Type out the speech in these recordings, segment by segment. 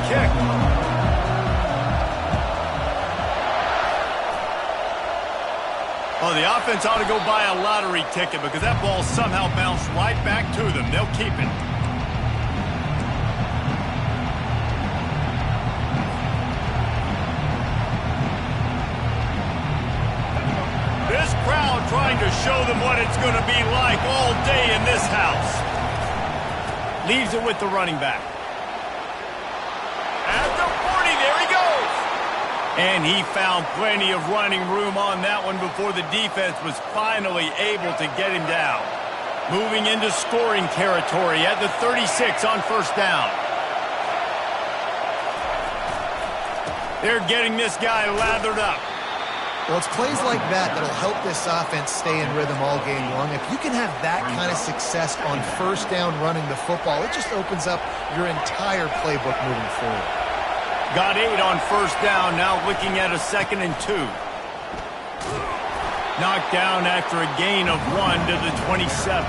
kick. Oh, the offense ought to go buy a lottery ticket because that ball somehow bounced right back to them. They'll keep it. This crowd trying to show them what it's going to be like all day in this house. Leaves it with the running back. At the 40, there he goes. And he found plenty of running room on that one before the defense was finally able to get him down. Moving into scoring territory at the 36 on first down. They're getting this guy lathered up. Well, it's plays like that that'll help this offense stay in rhythm all game long. If you can have that kind of success on first down running the football, it just opens up your entire playbook moving forward. Got 8 on first down, now looking at a 2nd and 2. Knocked down after a gain of 1 to the 27.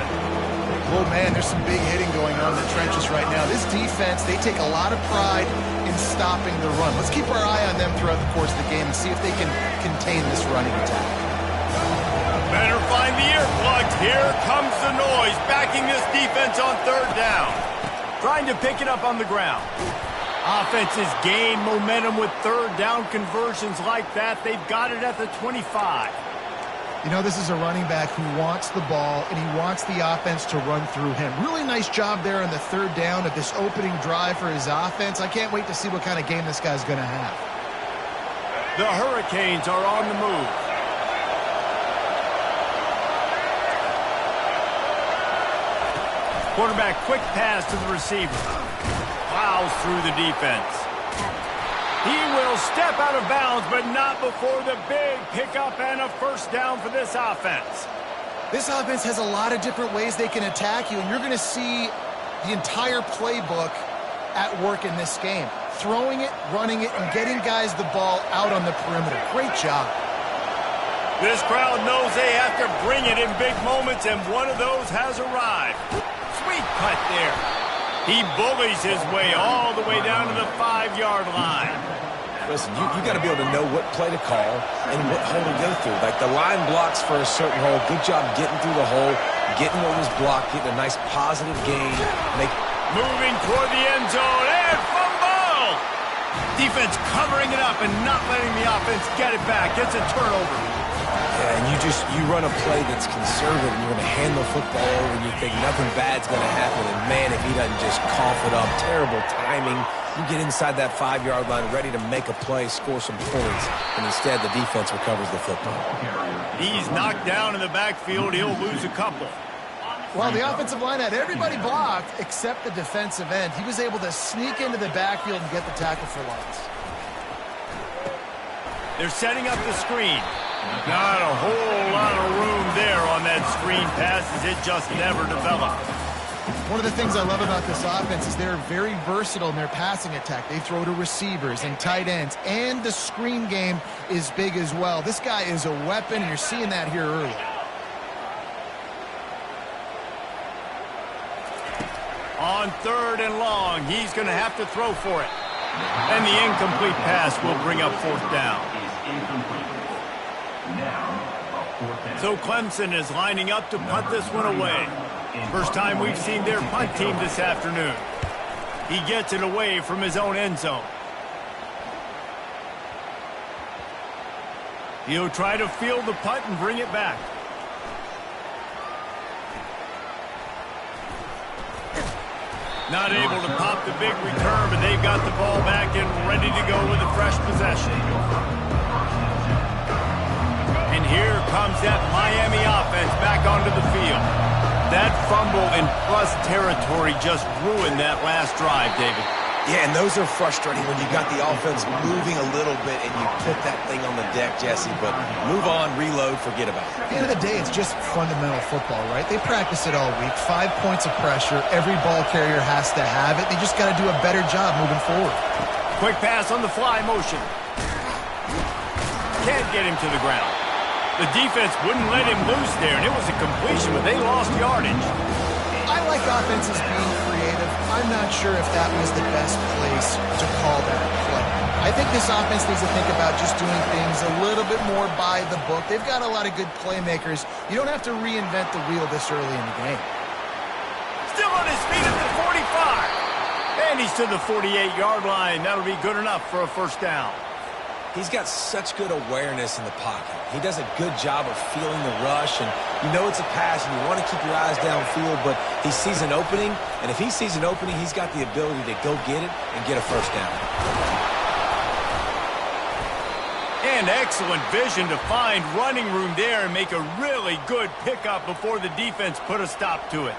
Oh, man, there's some big hitting going on in the trenches right now. This defense, they take a lot of pride in stopping the run. Let's keep our eye on them throughout the course of the game and see if they can contain this running attack. Better find the earplugs. Here comes the noise, backing this defense on third down. Trying to pick it up on the ground. Offenses gain momentum with third down conversions like that. They've got it at the 25. You know, this is a running back who wants the ball, and he wants the offense to run through him. Really nice job there on the third down of this opening drive for his offense. I can't wait to see what kind of game this guy's going to have. The Hurricanes are on the move. Quarterback quick pass to the receiver. Plows through the defense. He will step out of bounds, but not before the big pickup and a first down for this offense. This offense has a lot of different ways they can attack you, and you're going to see the entire playbook at work in this game. Throwing it, running it, and getting guys the ball out on the perimeter. Great job. This crowd knows they have to bring it in big moments, and one of those has arrived. Sweet cut there. He bullies his way all the way down to the 5-yard line. Listen, you got to be able to know what play to call and what hole to go through. Like the line blocks for a certain hole. Good job getting through the hole, getting what was blocked, getting a nice positive gain. Moving toward the end zone and fumble! Defense covering it up and not letting the offense get it back. It's a turnover. Yeah, and you run a play that's conservative, and you're going to hand the football over, and you think nothing bad's going to happen. And, man, if he doesn't just cough it up, terrible timing. You get inside that 5-yard line ready to make a play, score some points, and instead the defense recovers the football. He's knocked down in the backfield. He'll lose a couple. Well, the offensive line had everybody blocked except the defensive end. He was able to sneak into the backfield and get the tackle for loss. They're setting up the screen. Not a whole lot of room there on that screen pass as it just never developed. One of the things I love about this offense is they're very versatile in their passing attack. They throw to receivers and tight ends, and the screen game is big as well. This guy is a weapon, and you're seeing that here early. On third and long, he's going to have to throw for it. And the incomplete pass will bring up fourth down. So Clemson is lining up to punt this one away. First time we've seen their punt team this afternoon. He gets it away from his own end zone. He'll try to field the punt and bring it back. Not able to pop the big return, but they've got the ball back and ready to go with a fresh possession. And here comes that Miami offense back onto the field. That fumble in plus territory just ruined that last drive, David. Yeah, and those are frustrating when you got the offense moving a little bit and you put that thing on the deck, Jesse. But move on, reload, forget about it. At the end of the day, it's just fundamental football, right? They practice it all week. 5 points of pressure. Every ball carrier has to have it. They just got to do a better job moving forward. Quick pass on the fly motion. Can't get him to the ground. The defense wouldn't let him loose there, and it was a completion, but they lost yardage. I like offenses being creative I'm not sure if that was the best place to call that play. I think this offense needs to think about just doing things a little bit more by the book. They've got a lot of good playmakers. You don't have to reinvent the wheel this early in the game. Still on his feet at the 45. And he's to the 48-yard line. That'll be good enough for a first down. He's got such good awareness in the pocket. He does a good job of feeling the rush, and you know it's a pass, and you want to keep your eyes downfield, but he sees an opening, and if he sees an opening, he's got the ability to go get it and get a first down. And excellent vision to find running room there and make a really good pickup before the defense put a stop to it.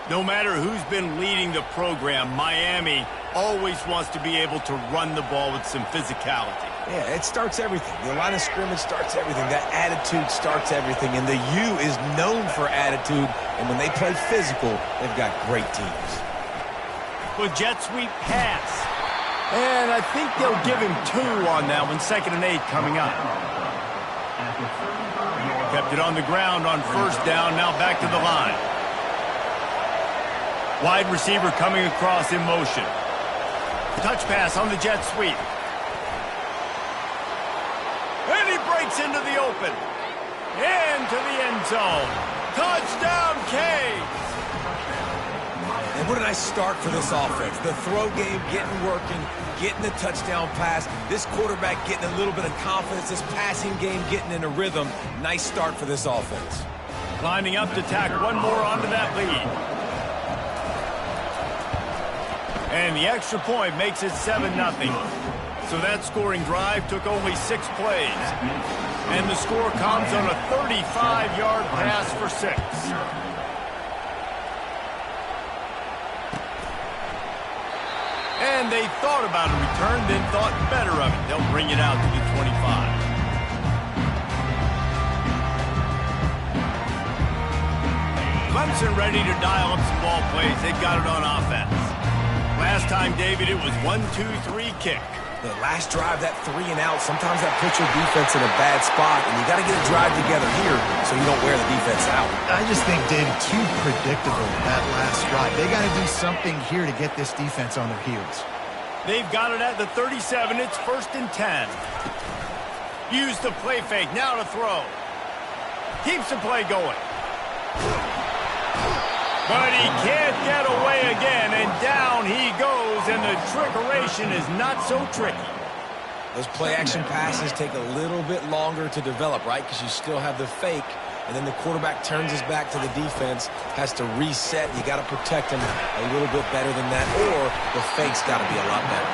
No matter who's been leading the program, Miami always wants to be able to run the ball with some physicality. Yeah, it starts everything. The line of scrimmage starts everything. That attitude starts everything. And the U is known for attitude. And when they play physical, they've got great teams. With jet sweep pass. And I think they'll give him 2 on that one. 2nd and 8 coming up. Kept it on the ground on first down. Now back to the line. Wide receiver coming across in motion. Touch pass on the jet sweep. And he breaks into the open. Into the end zone. Touchdown, Canes! And what a nice start for this offense. The throw game getting working, getting the touchdown pass. This quarterback getting a little bit of confidence. This passing game getting in a rhythm. Nice start for this offense. Lining up to tack one more onto that lead. And the extra point makes it 7-0. So that scoring drive took only 6 plays. And the score comes on a 35-yard pass for 6. And they thought about a return, then thought better of it. They'll bring it out to the 25. Clemson ready to dial up some ball plays. They've got it on offense. Last time, David, it was 1-2-3 kick. The last drive, that 3 and out, sometimes that puts your defense in a bad spot, and you got to get a drive together here so you don't wear the defense out. I just think, David, too predictable, that last drive. They got to do something here to get this defense on their heels. They've got it at the 37. It's 1st and 10. Use the play fake. Now to throw. Keeps the play going. But he can't get away again, and down he goes, and the trickeration is not so tricky. Those play-action passes take a little bit longer to develop, right? Because you still have the fake, and then the quarterback turns his back to the defense, has to reset. You got to protect him a little bit better than that, or the fake's got to be a lot better.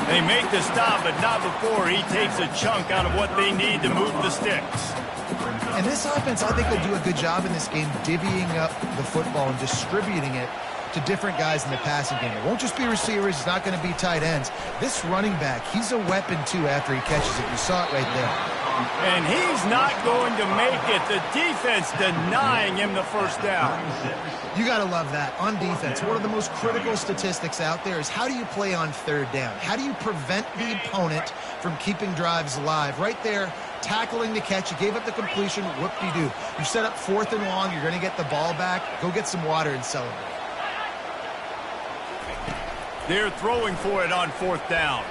They make the stop, but not before he takes a chunk out of what they need to move the sticks. And this offense, I think, will do a good job in this game divvying up the football and distributing it to different guys in the passing game. It won't just be receivers. It's not going to be tight ends. This running back, he's a weapon, too, after he catches it. You saw it right there. And he's not going to make it. The defense denying him the first down. You got to love that. On defense, one of the most critical statistics out there is how do you play on 3rd down? How do you prevent the opponent from keeping drives alive? Right there, tackling the catch. You gave up the completion. Whoop-de-doo. You set up 4th and long. You're going to get the ball back. Go get some water and celebrate. They're throwing for it on 4th down.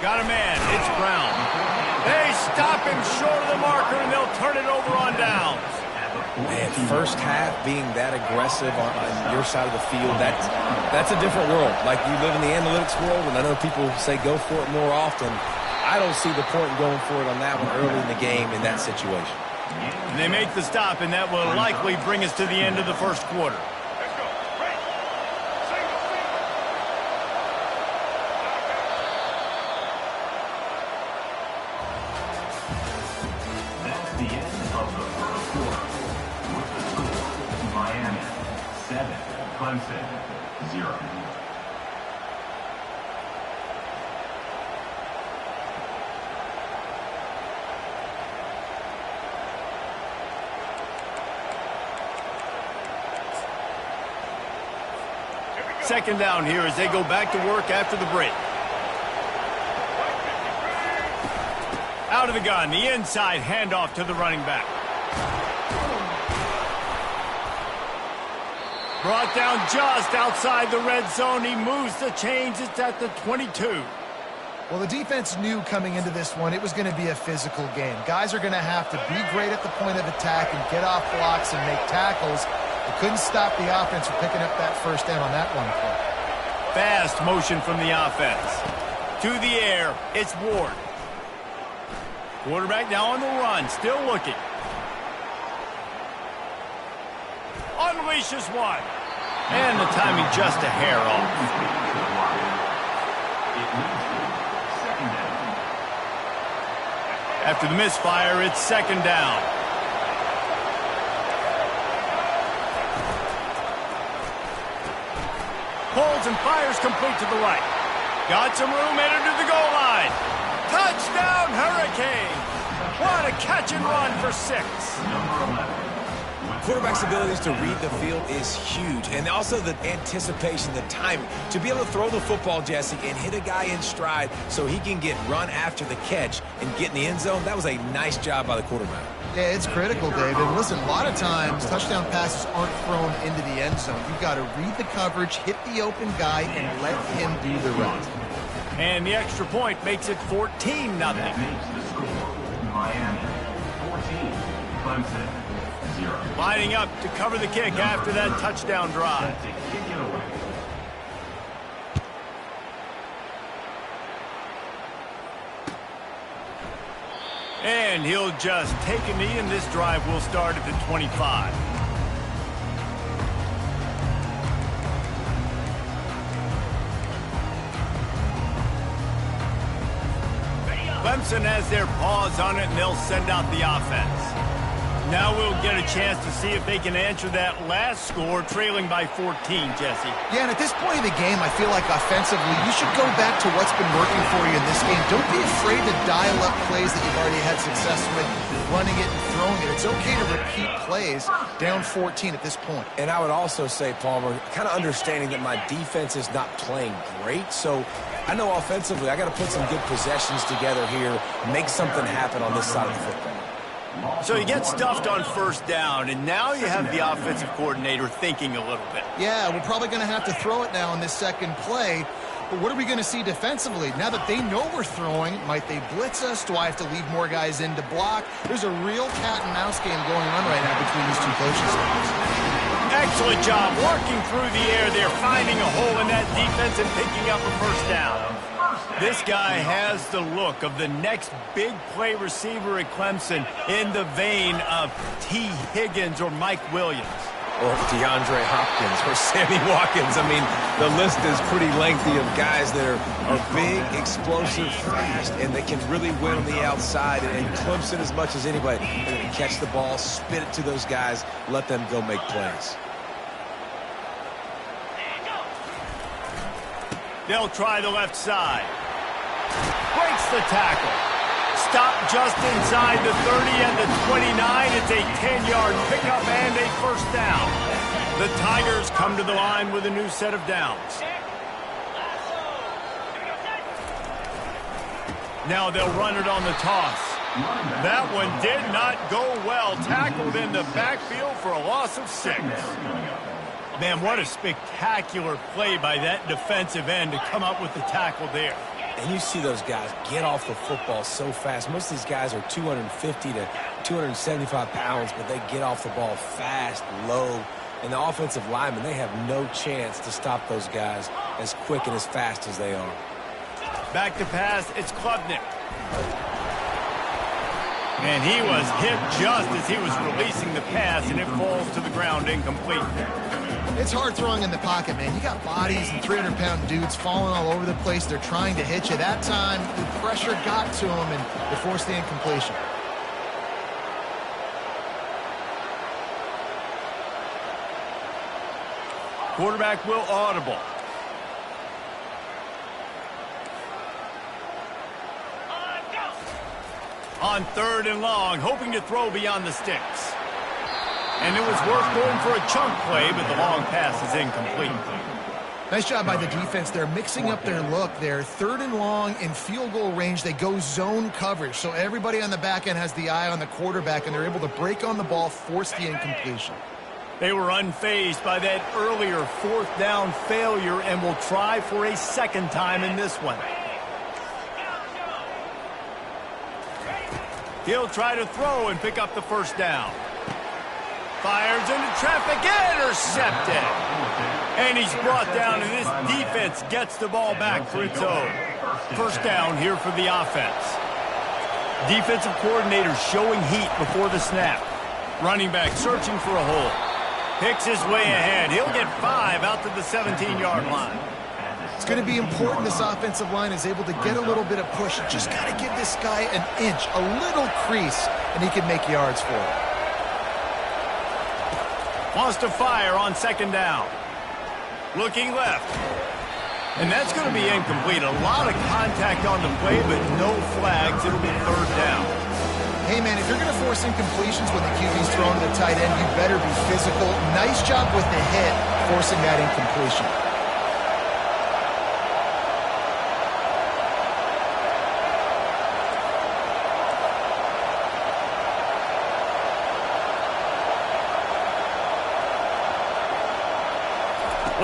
Got a man. It's Brown. They stop him short of the marker, and they'll turn it over on downs. Man, first half being that aggressive on your side of the field, that's a different world. Like, you live in the analytics world, and I know people say go for it more often. I don't see the point in going for it on that one early in the game in that situation. And they make the stop, and that will likely bring us to the end of the first quarter. Clemson, 0. Second down here as they go back to work after the break. Out of the gun, the inside handoff to the running back. Brought down just outside the red zone. He moves the chains. It's at the 22. Well, the defense knew coming into this one it was going to be a physical game. Guys are going to have to be great at the point of attack and get off blocks and make tackles. They couldn't stop the offense from picking up that first down on that one play. Fast motion from the offense. To the air, it's Ward. Quarterback now on the run, still looking. Unleashes one. And the timing just a hair off. After the misfire, it's second down. Holds and fires complete to the right. Got some room, entered to the goal line. Touchdown, Hurricane! What a catch and run for 6. Quarterback's abilities to read the field is huge, and also the anticipation, the timing. To be able to throw the football, Jesse, and hit a guy in stride so he can get run after the catch and get in the end zone, that was a nice job by the quarterback. Yeah, it's critical, David. And listen, a lot of times touchdown passes aren't thrown into the end zone. You've got to read the coverage, hit the open guy, and let him do the rest. And the extra point makes it 14-0. Miami 14, Clemson 0. Lining up to cover the kick after that touchdown drive. And he'll just take a knee, and this drive will start at the 25. Clemson has their paws on it, and they'll send out the offense. Now we'll get a chance to see if they can answer that last score, trailing by 14, Jesse. Yeah, and at this point of the game, I feel like offensively, you should go back to what's been working for you in this game. Don't be afraid to dial up plays that you've already had success with, running it and throwing it. It's okay to repeat plays down 14 at this point. And I would also say, Palmer, kind of understanding that my defense is not playing great, so I know offensively I got to put some good possessions together here, make something happen on this side of the football. So you get stuffed on first down, and now you have the offensive coordinator thinking a little bit. Yeah, we're probably going to have to throw it now in this second play. But what are we going to see defensively? Now that they know we're throwing, might they blitz us? Do I have to leave more guys in to block? There's a real cat and mouse game going on right now between these two coaching staffs. Excellent job working through the air there, finding a hole in that defense and picking up a first down. This guy has the look of the next big play receiver at Clemson, in the vein of T. Higgins or Mike Williams. Or DeAndre Hopkins or Sammy Watkins. I mean, the list is pretty lengthy of guys that are big, explosive, fast, and they can really win on the outside. And Clemson, as much as anybody, they're going to catch the ball, spit it to those guys, let them go make plays. They'll try the left side. Breaks the tackle. Stopped just inside the 30 and the 29. It's a 10-yard pickup and a first down. The Tigers come to the line with a new set of downs. Now they'll run it on the toss. That one did not go well. Tackled in the backfield for a loss of 6. Man, what a spectacular play by that defensive end to come up with the tackle there. And you see those guys get off the football so fast. Most of these guys are 250 to 275 pounds, but they get off the ball fast, low. And the offensive linemen, they have no chance to stop those guys as quick and as fast as they are. Back to pass, it's Klubnik. And he was hit just as he was releasing the pass, and it falls to the ground incomplete. It's hard throwing in the pocket, man. You got bodies and 300-pound dudes falling all over the place. They're trying to hit you. That time, the pressure got to him, and they forced the incompletion. Quarterback will audible. On 3rd and long, hoping to throw beyond the sticks. And it was worth going for a chunk play, but the long pass is incomplete. Nice job by the defense. They're mixing up their look. They're 3rd and long in field goal range. They go zone coverage, so everybody on the back end has the eye on the quarterback, and they're able to break on the ball, force the incompletion. They were unfazed by that earlier fourth down failure and will try for a second time in this one. He'll try to throw and pick up the first down. Fires into traffic, intercepted. And he's brought down, and this defense gets the ball back for its own. First down here for the offense. Defensive coordinator showing heat before the snap. Running back searching for a hole. Picks his way ahead. He'll get 5 out to the 17-yard line. It's going to be important this offensive line is able to get a little bit of push. Just got to give this guy an inch, a little crease, and he can make yards for it. Wants to fire on second down. Looking left. And that's going to be incomplete. A lot of contact on the play, but no flags. It'll be third down. Hey, man, if you're going to force incompletions when the QB's throwing to the tight end, you better be physical. Nice job with the hit, forcing that incompletion.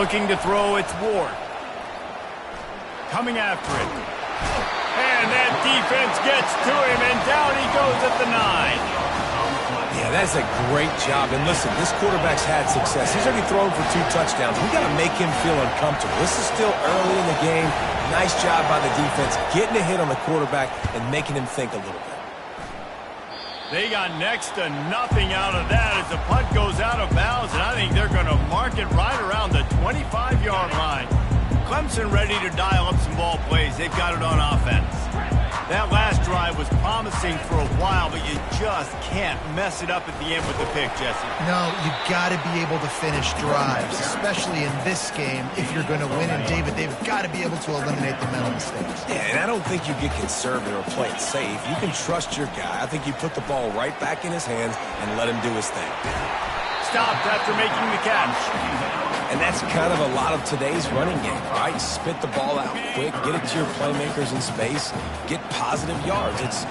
Looking to throw, it's Ward. Coming after it. And that defense gets to him, and down he goes at the 9. Yeah, that's a great job. And listen, this quarterback's had success. He's already thrown for 2 touchdowns. We got to make him feel uncomfortable. This is still early in the game. Nice job by the defense, getting a hit on the quarterback and making him think a little bit. They got next to nothing out of that as the punt goes out of bounds, and I think they're going to mark it right around the 25-yard line. Clemson ready to dial up some ball plays. They've got it on offense. That last drive was promising for a while, but you just can't mess it up at the end with the pick, Jesse. No, you got to be able to finish drives, especially in this game. If you're going to win, and David, they've got to be able to eliminate the mental mistakes. Yeah, and I don't think you get conservative or play it safe. You can trust your guy. I think you put the ball right back in his hands and let him do his thing. Stopped after making the catch. And that's kind of a lot of today's running game, right? Spit the ball out quick, get it to your playmakers in space, get positive yards. It's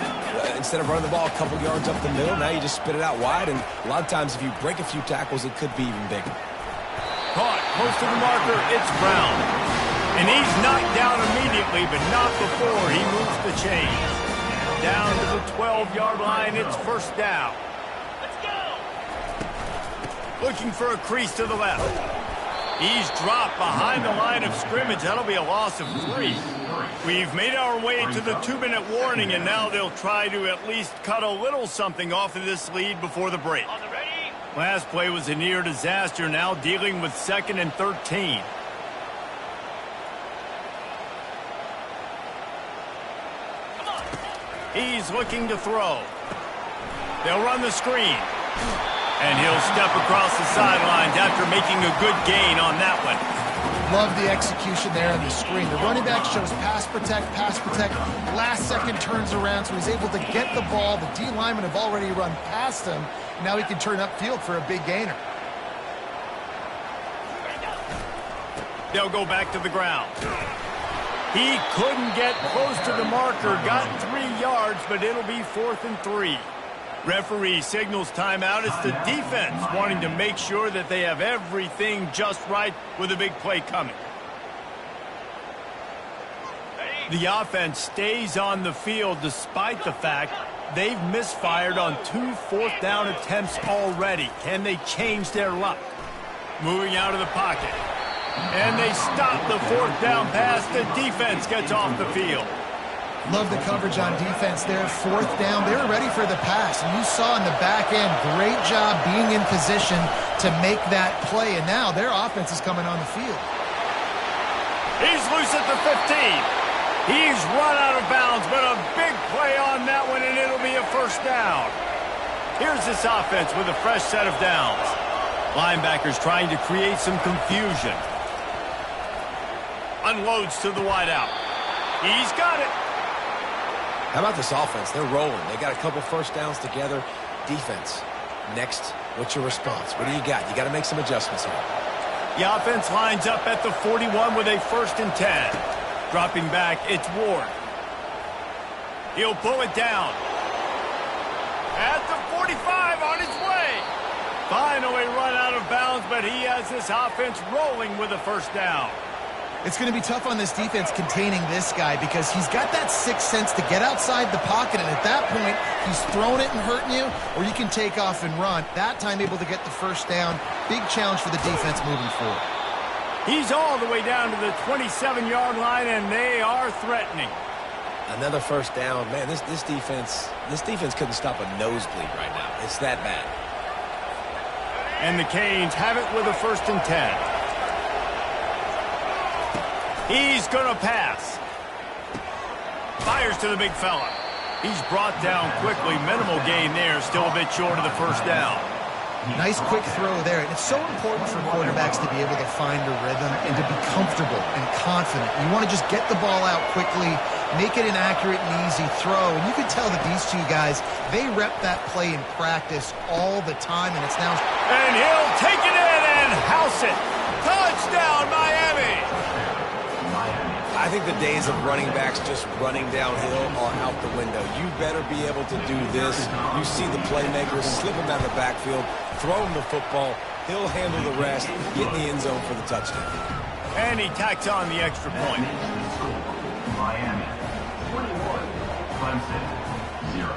instead of running the ball a couple yards up the middle, now you just spit it out wide, and a lot of times if you break a few tackles, it could be even bigger. Caught close to the marker, it's Brown. And he's knocked down immediately, but not before he moves the chains. Down to the 12-yard line, it's first down. Let's go! Looking for a crease to the left. He's dropped behind the line of scrimmage. That'll be a loss of 3. We've made our way to the 2-minute warning, and now they'll try to at least cut a little something off of this lead before the break. Last play was a near disaster, now dealing with 2nd and 13. He's looking to throw. They'll run the screen. And he'll step across the sidelines after making a good gain on that one. Love the execution there on the screen. The running back shows pass protect, last second turns around, so he's able to get the ball. The D linemen have already run past him. Now he can turn upfield for a big gainer. They'll go back to the ground. He couldn't get close to the marker, got 3 yards, but it'll be 4th and 3. Referee signals timeout. It's the defense wanting to make sure that they have everything just right with a big play coming. The offense stays on the field despite the fact they've misfired on 2 fourth-down attempts already. Can they change their luck? Moving out of the pocket. And they stop the 4th-down pass. The defense gets off the field. Love the coverage on defense there. 4th down. They were ready for the pass. And you saw in the back end, great job being in position to make that play. And now their offense is coming on the field. He's loose at the 15. He's run out of bounds, but a big play on that one, and it'll be a first down. Here's this offense with a fresh set of downs. Linebackers trying to create some confusion. Unloads to the wideout. He's got it. How about this offense? They're rolling. They got a couple first downs together. Defense. Next, what's your response? What do you got? You got to make some adjustments here. The offense lines up at the 41 with a 1st and 10. Dropping back, it's Ward. He'll pull it down. At the 45 on his way. Finally run out of bounds, but he has this offense rolling with a first down. It's going to be tough on this defense containing this guy because he's got that sixth sense to get outside the pocket, and at that point, he's throwing it and hurting you, or you can take off and run. That time able to get the first down. Big challenge for the defense moving forward. He's all the way down to the 27-yard line, and they are threatening. Another first down. Man, this defense couldn't stop a nosebleed right now. It's that bad. And the Canes have it with a 1st and 10. He's going to pass. Fires to the big fella. He's brought down quickly. Minimal gain there. Still a bit short of the first down. Nice quick throw there. And it's so important for quarterbacks to be able to find a rhythm and to be comfortable and confident. You want to just get the ball out quickly, make it an accurate and easy throw. And you can tell that these two guys, they rep that play in practice all the time, and it's now... And he'll take it in and house it. Touchdown, Miami! I think the days of running backs just running downhill are out the window. You better be able to do this. You see the playmakers slip him out of the backfield, throw him the football. He'll handle the rest, get in the end zone for the touchdown. And he tacks on the extra point. Miami 21, Clemson 0.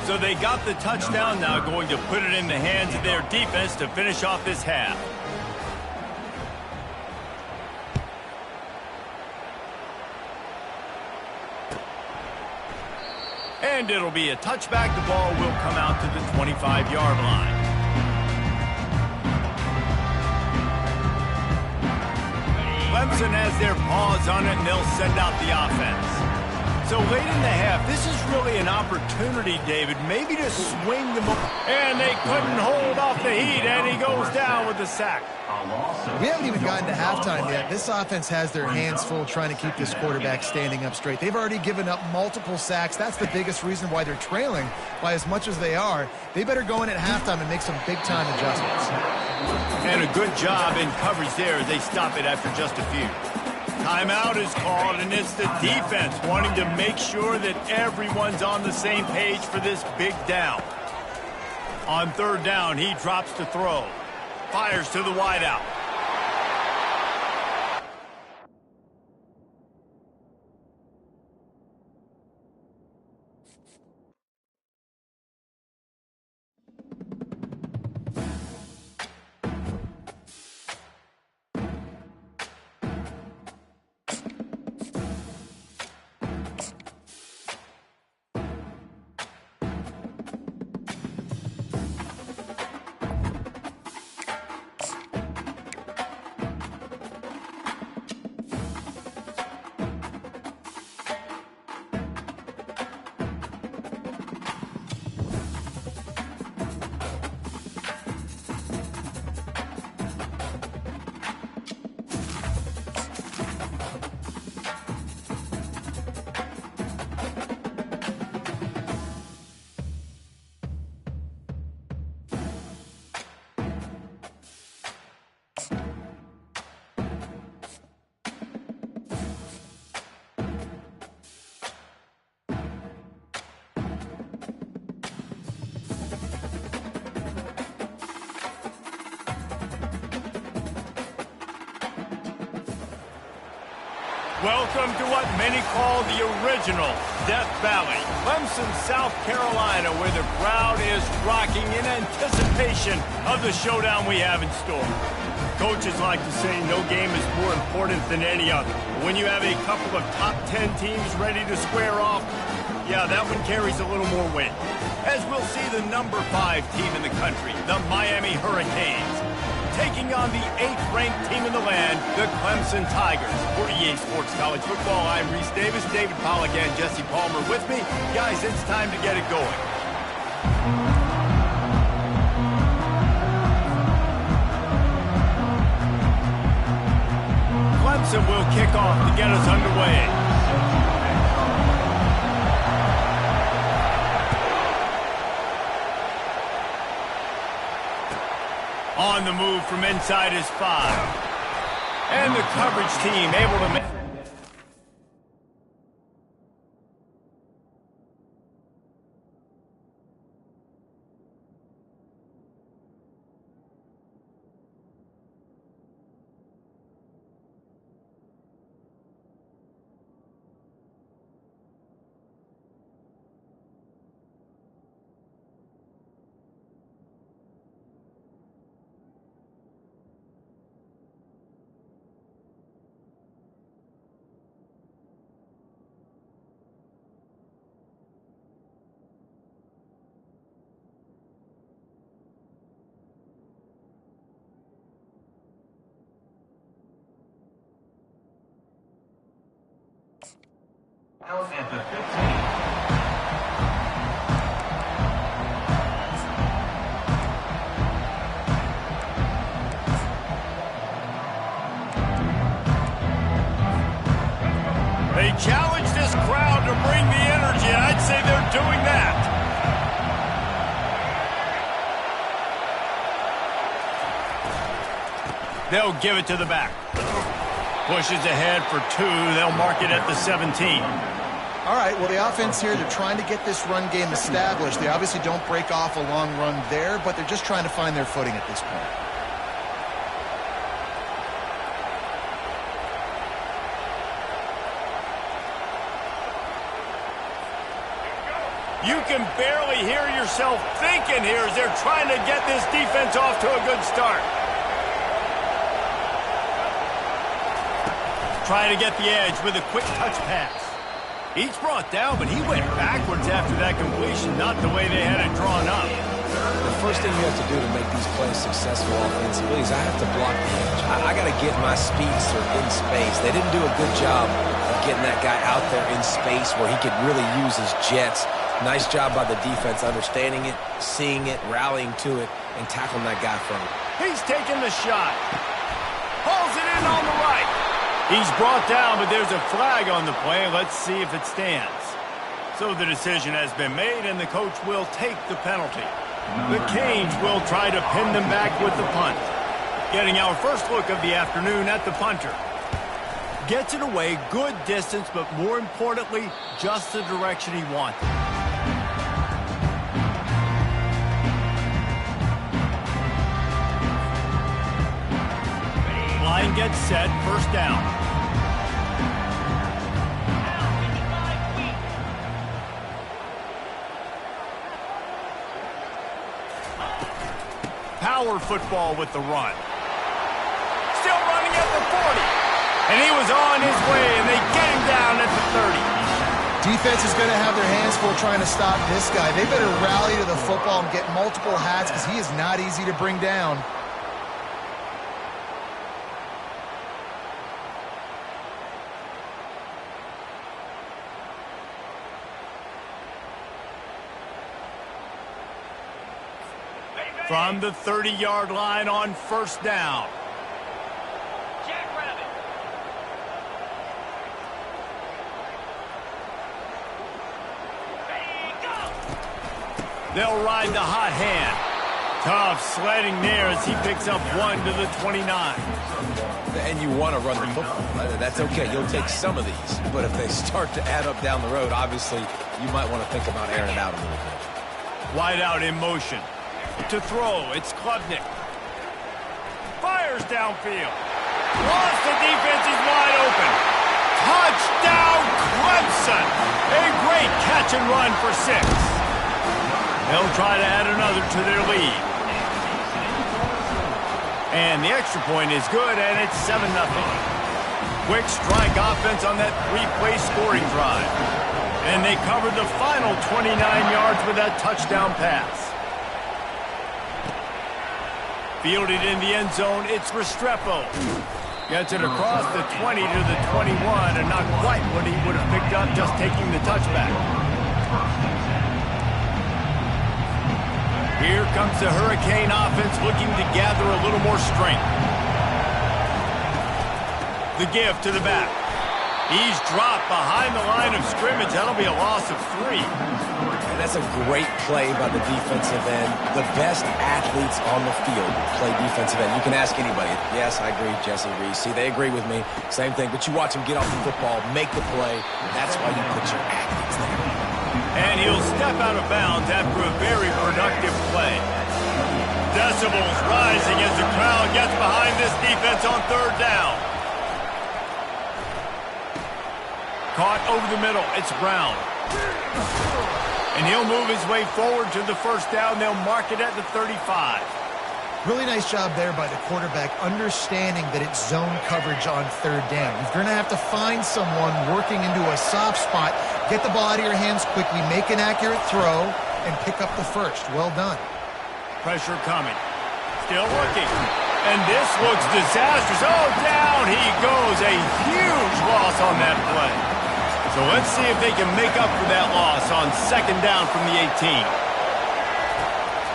So they got the touchdown, now going to put it in the hands of their defense to finish off this half. And it'll be a touchback. The ball will come out to the 25-yard line. Clemson has their paws on it, and they'll send out the offense. So late in the half, this is really an opportunity, David, maybe to swing the ball. And they couldn't hold off the heat, and he goes down with the sack. We haven't even gotten to halftime yet. This offense has their hands full trying to keep this quarterback standing up straight. They've already given up multiple sacks. That's the biggest reason why they're trailing by as much as they are. They better go in at halftime and make some big-time adjustments. And a good job in coverage there as they stop it after just a few. Timeout is called, and it's the defense wanting to make sure that everyone's on the same page for this big down. On 3rd down, he drops to throw. Fires to the wideout. Welcome to what many call the original Death Valley, Clemson, South Carolina, where the crowd is rocking in anticipation of the showdown we have in store. Coaches like to say no game is more important than any other. When you have a couple of top 10 teams ready to square off, yeah, that one carries a little more weight. As we'll see the number 5 team in the country, the Miami Hurricanes, taking on the 8th-ranked team in the land, the Clemson Tigers. For EA Sports College Football, I'm Reese Davis, David Pollack, and Jesse Palmer with me. Guys, it's time to get it going. Clemson will kick off to get us underway. On the move from inside his 5. And the coverage team able to make... Out at the 15. They challenge this crowd to bring the energy, and I'd say they're doing that. They'll give it to the back. Pushes ahead for 2. They'll mark it at the 17. All right, well, the offense here, they're trying to get this run game established. They obviously don't break off a long run there, but they're just trying to find their footing at this point. You can barely hear yourself thinking here as they're trying to get this defense off to a good start. Trying to get the edge with a quick touch pass. He's brought down, but he went backwards after that completion, not the way they had it drawn up. The first thing you have to do to make these plays successful offensively is I have to block the edge. I got to get my speedster in space. They didn't do a good job of getting that guy out there in space where he could really use his jets. Nice job by the defense understanding it, seeing it, rallying to it, and tackling that guy from it. He's taking the shot. Hauls it in on the right. He's brought down, but there's a flag on the play. Let's see if it stands. So the decision has been made, and the coach will take the penalty. The Canes will try to pin them back with the punt. Getting our first look of the afternoon at the punter. Gets it away, good distance, but more importantly, just the direction he wanted. Line gets set, first down. Power football with the run. Still running at the 40. And he was on his way, and they get him down at the 30. Defense is going to have their hands full trying to stop this guy. They better rally to the football and get multiple hats because he is not easy to bring down. From the 30-yard line on first down. They'll ride the hot hand. Tough sledding there as he picks up 1 to the 29. And you want to run the football. That's okay. You'll take some of these. But if they start to add up down the road, obviously, you might want to think about airing it out a little bit. Wide out in motion. To throw, it's Klubnik. Fires downfield. Lost the defense, is wide open. Touchdown, Clemson. A great catch and run for 6. They'll try to add another to their lead. And the extra point is good, and it's 7-0. Quick strike offense on that 3-play scoring drive. And they covered the final 29 yards with that touchdown pass. Fielded in the end zone, it's Restrepo. Gets it across the 20 to the 21, and not quite what he would have picked up just taking the touchback. Here comes the Hurricane offense looking to gather a little more strength. The give to the back. He's dropped behind the line of scrimmage. That'll be a loss of 3. And that's a great play by the defensive end. The best athletes on the field play defensive end. You can ask anybody. Yes, I agree, Jesse Reese. See, they agree with me. Same thing. But you watch them get off the football, make the play. That's why you put your athletes there. And he'll step out of bounds after a very productive play. Decibels rising as the crowd gets behind this defense on third down. Caught over the middle. It's Brown. And he'll move his way forward to the first down. They'll mark it at the 35. Really nice job there by the quarterback, understanding that it's zone coverage on third down. You're going to have to find someone working into a soft spot, get the ball out of your hands quickly, make an accurate throw, and pick up the first. Well done. Pressure coming. Still looking. And this looks disastrous. Oh, down he goes. A huge loss on that play. So let's see if they can make up for that loss on second down from the 18.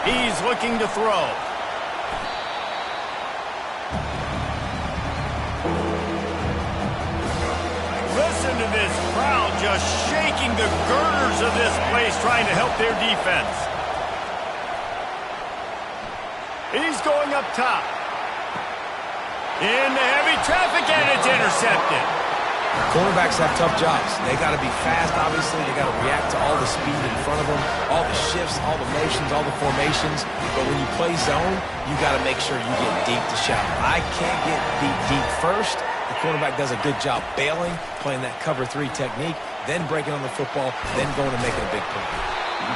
He's looking to throw. Listen to this crowd just shaking the girders of this place trying to help their defense. He's going up top. Into heavy traffic, and it's intercepted. Cornerbacks have tough jobs. They got to be fast, obviously. They got to react to all the speed in front of them, all the shifts, all the motions, all the formations. But when you play zone, you got to make sure you get deep to shallow. I can't get beat deep first. The cornerback does a good job bailing, playing that cover 3 technique, then breaking on the football, then going and making a big play.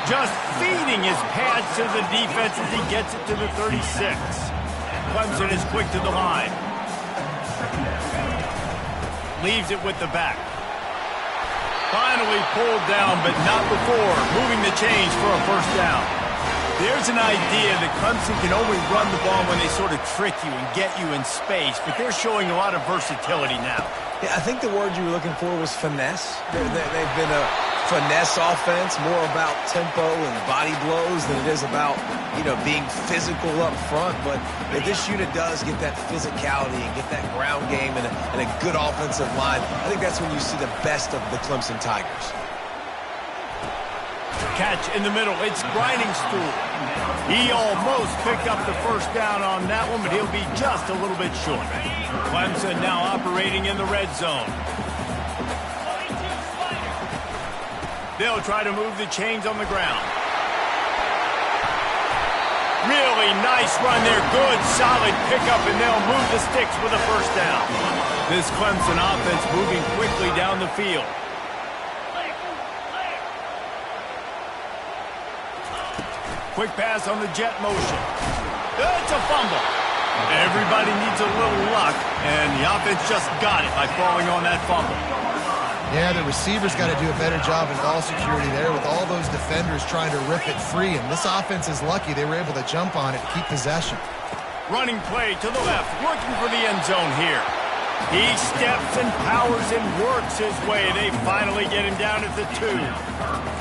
Just feeding his pads to the defense as he gets it to the 36. Clemson is quick to the line. Leaves it with the back. Finally pulled down, but not before moving the chains for a first down. There's an idea that Clemson can only run the ball when they sort of trick you and get you in space, but they're showing a lot of versatility now. Yeah, I think the word you were looking for was finesse. They've been a finesse offense, more about tempo and body blows than it is about, being physical up front. But if this unit does get that physicality and get that ground game and a good offensive line, I think that's when you see the best of the Clemson Tigers. Catch in the middle. It's grinding stool. He almost picked up the first down on that one, but he'll be just a little bit short. Clemson now operating in the red zone. They'll try to move the chains on the ground. Really nice run there. Good, solid pickup, and they'll move the sticks with a first down. This Clemson offense moving quickly down the field. Quick pass on the jet motion. It's a fumble. Everybody needs a little luck, and the offense just got it by falling on that fumble. Yeah, the receivers got to do a better job in ball security there with all those defenders trying to rip it free, and this offense is lucky they were able to jump on it to keep possession. Running play to the left, looking for the end zone here. He steps and powers and works his way. They finally get him down at the 2.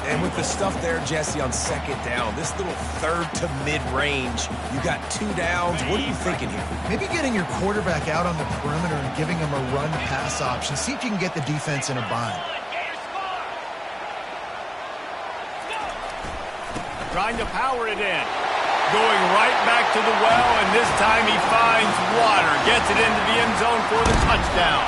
And with the stuff there, Jesse, on second down, this little third to mid-range, you got 2 downs. What are you thinking here? Maybe getting your quarterback out on the perimeter and giving him a run-pass option. See if you can get the defense in a bind. Trying to power it in. Going right back to the well, and this time he finds water. Gets it into the end zone for the touchdown.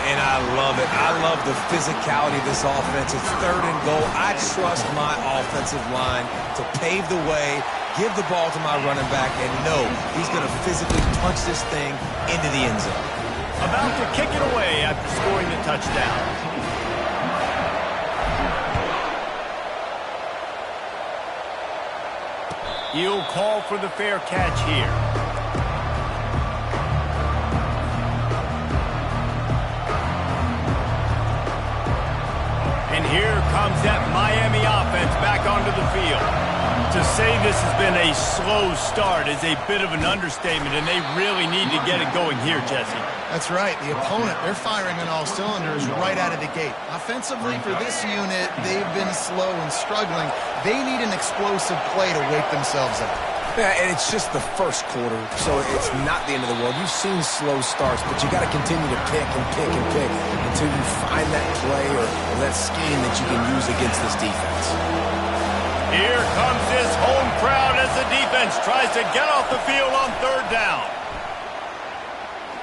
And I love it. I love the physicality of this offense. It's 3rd and goal. I trust my offensive line to pave the way, give the ball to my running back, and know he's going to physically punch this thing into the end zone. About to kick it away after scoring the touchdown. He'll call for the fair catch here. And here comes that Miami offense back onto the field. To say this has been a slow start is a bit of an understatement, and they really need to get it going here, Jesse. That's right. The opponent, they're firing on all cylinders right out of the gate. Offensively, for this unit, they've been slow and struggling. They need an explosive play to wake themselves up. Yeah, and it's just the first quarter, so it's not the end of the world. You've seen slow starts, but you got to continue to pick and pick and pick until you find that play or that scheme that you can use against this defense. Here comes this home crowd as the defense tries to get off the field on 3rd down.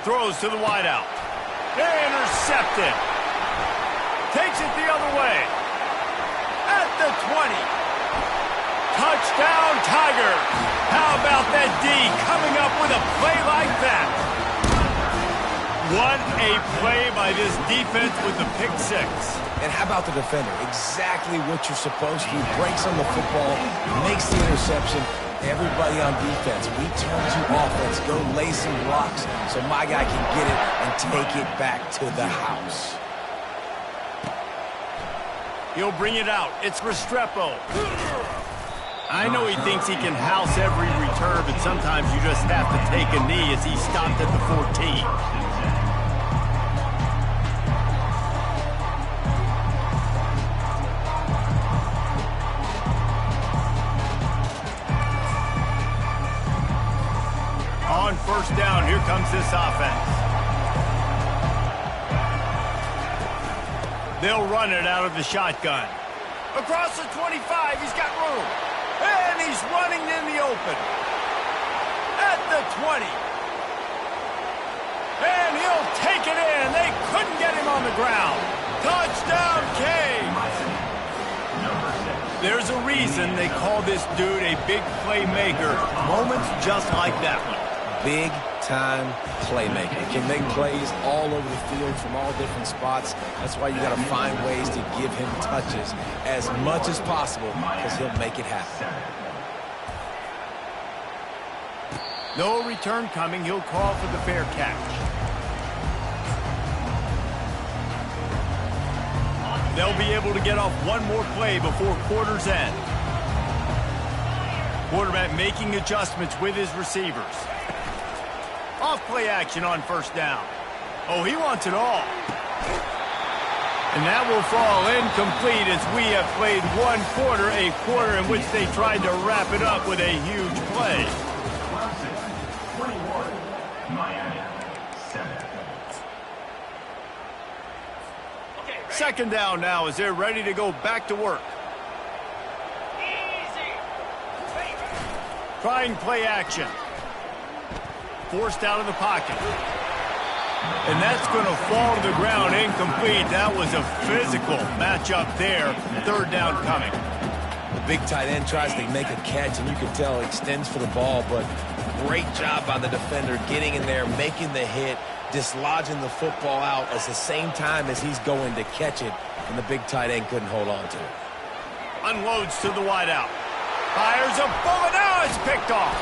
Throws to the wideout. Intercepted. Takes it the other way. At the 20. Touchdown, Tigers. How about that D coming up with a play like that? What a play by this defense with the pick 6. And how about the defender? Exactly what you're supposed to. Breaks on the football, makes the interception. Everybody on defense, we turn to offense. Go lay some blocks so my guy can get it and take it back to the house. He'll bring it out. It's Restrepo. I know he thinks he can house every return, but sometimes you just have to take a knee as he stopped at the 14. They'll run it out of the shotgun. Across the 25, he's got room. And he's running in the open. At the 20. And he'll take it in. They couldn't get him on the ground. Touchdown, Canes. There's a reason they call this dude a big playmaker. Moments just like that one. Big-time playmaker. Can make plays all over the field from all different spots. That's why you got to find ways to give him touches as much as possible because he'll make it happen. No return coming. He'll call for the fair catch. They'll be able to get off one more play before quarter's end. Quarterback making adjustments with his receivers. Off play action on first down. Oh, he wants it all. And that will fall incomplete as we have played one quarter, a quarter in which they tried to wrap it up with a huge play. 21, Miami, 7. Second down now as they're ready to go back to work. Trying play action. Forced out of the pocket. And that's going to fall to the ground incomplete. That was a physical matchup there. Third down coming. The big tight end tries to make a catch, and you can tell extends for the ball, but great job by the defender getting in there, making the hit, dislodging the football out at the same time as he's going to catch it, and the big tight end couldn't hold on to it. Unloads to the wideout. Fires a bullet. Now it's picked off.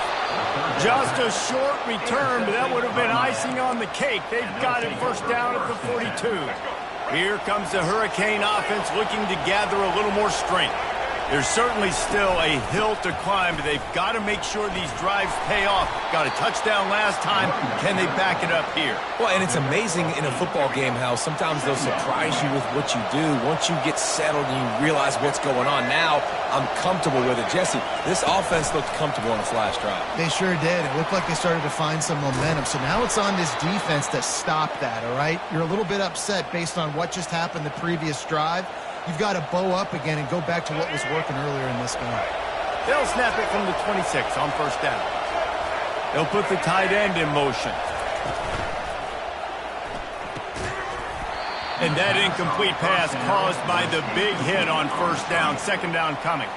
Just a short return, but that would have been icing on the cake. They've got it first down at the 42. Here comes the Hurricane offense looking to gather a little more strength. There's certainly still a hill to climb, but they've got to make sure these drives pay off. Got a touchdown last time. Can they back it up here? Well, and it's amazing in a football game how sometimes they'll surprise you with what you do. Once you get settled and you realize what's going on, now I'm comfortable with it. Jesse, this offense looked comfortable on the flash drive. They sure did. It looked like they started to find some momentum. So now it's on this defense to stop that, all right? You're a little bit upset based on what just happened the previous drive. You've got to bow up again and go back to what was working earlier in this game. They'll snap it from the 26 on first down. They'll put the tight end in motion. And that incomplete pass caused by the big hit on first down. Second down coming.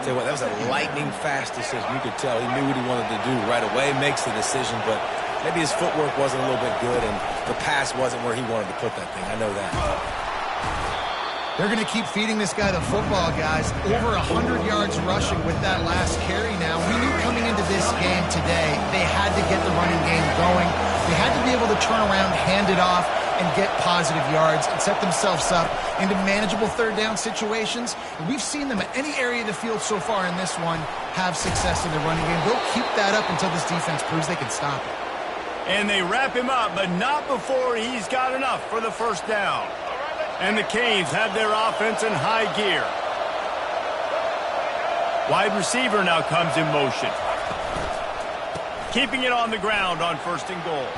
Tell you what, that was a lightning-fast decision. You could tell he knew what he wanted to do right away, makes the decision, but maybe his footwork wasn't a little bit good, and the pass wasn't where he wanted to put that thing. I know that. They're going to keep feeding this guy the football, guys. Over 100 yards rushing with that last carry now. We knew coming into this game today, they had to get the running game going. They had to be able to turn around, hand it off, and get positive yards and set themselves up into manageable third down situations. And we've seen them at any area of the field so far in this one have success in the running game. They'll keep that up until this defense proves they can stop it. And they wrap him up, but not before he's got enough for the first down. And the Canes have their offense in high gear. Wide receiver now comes in motion. Keeping it on the ground on first and goal.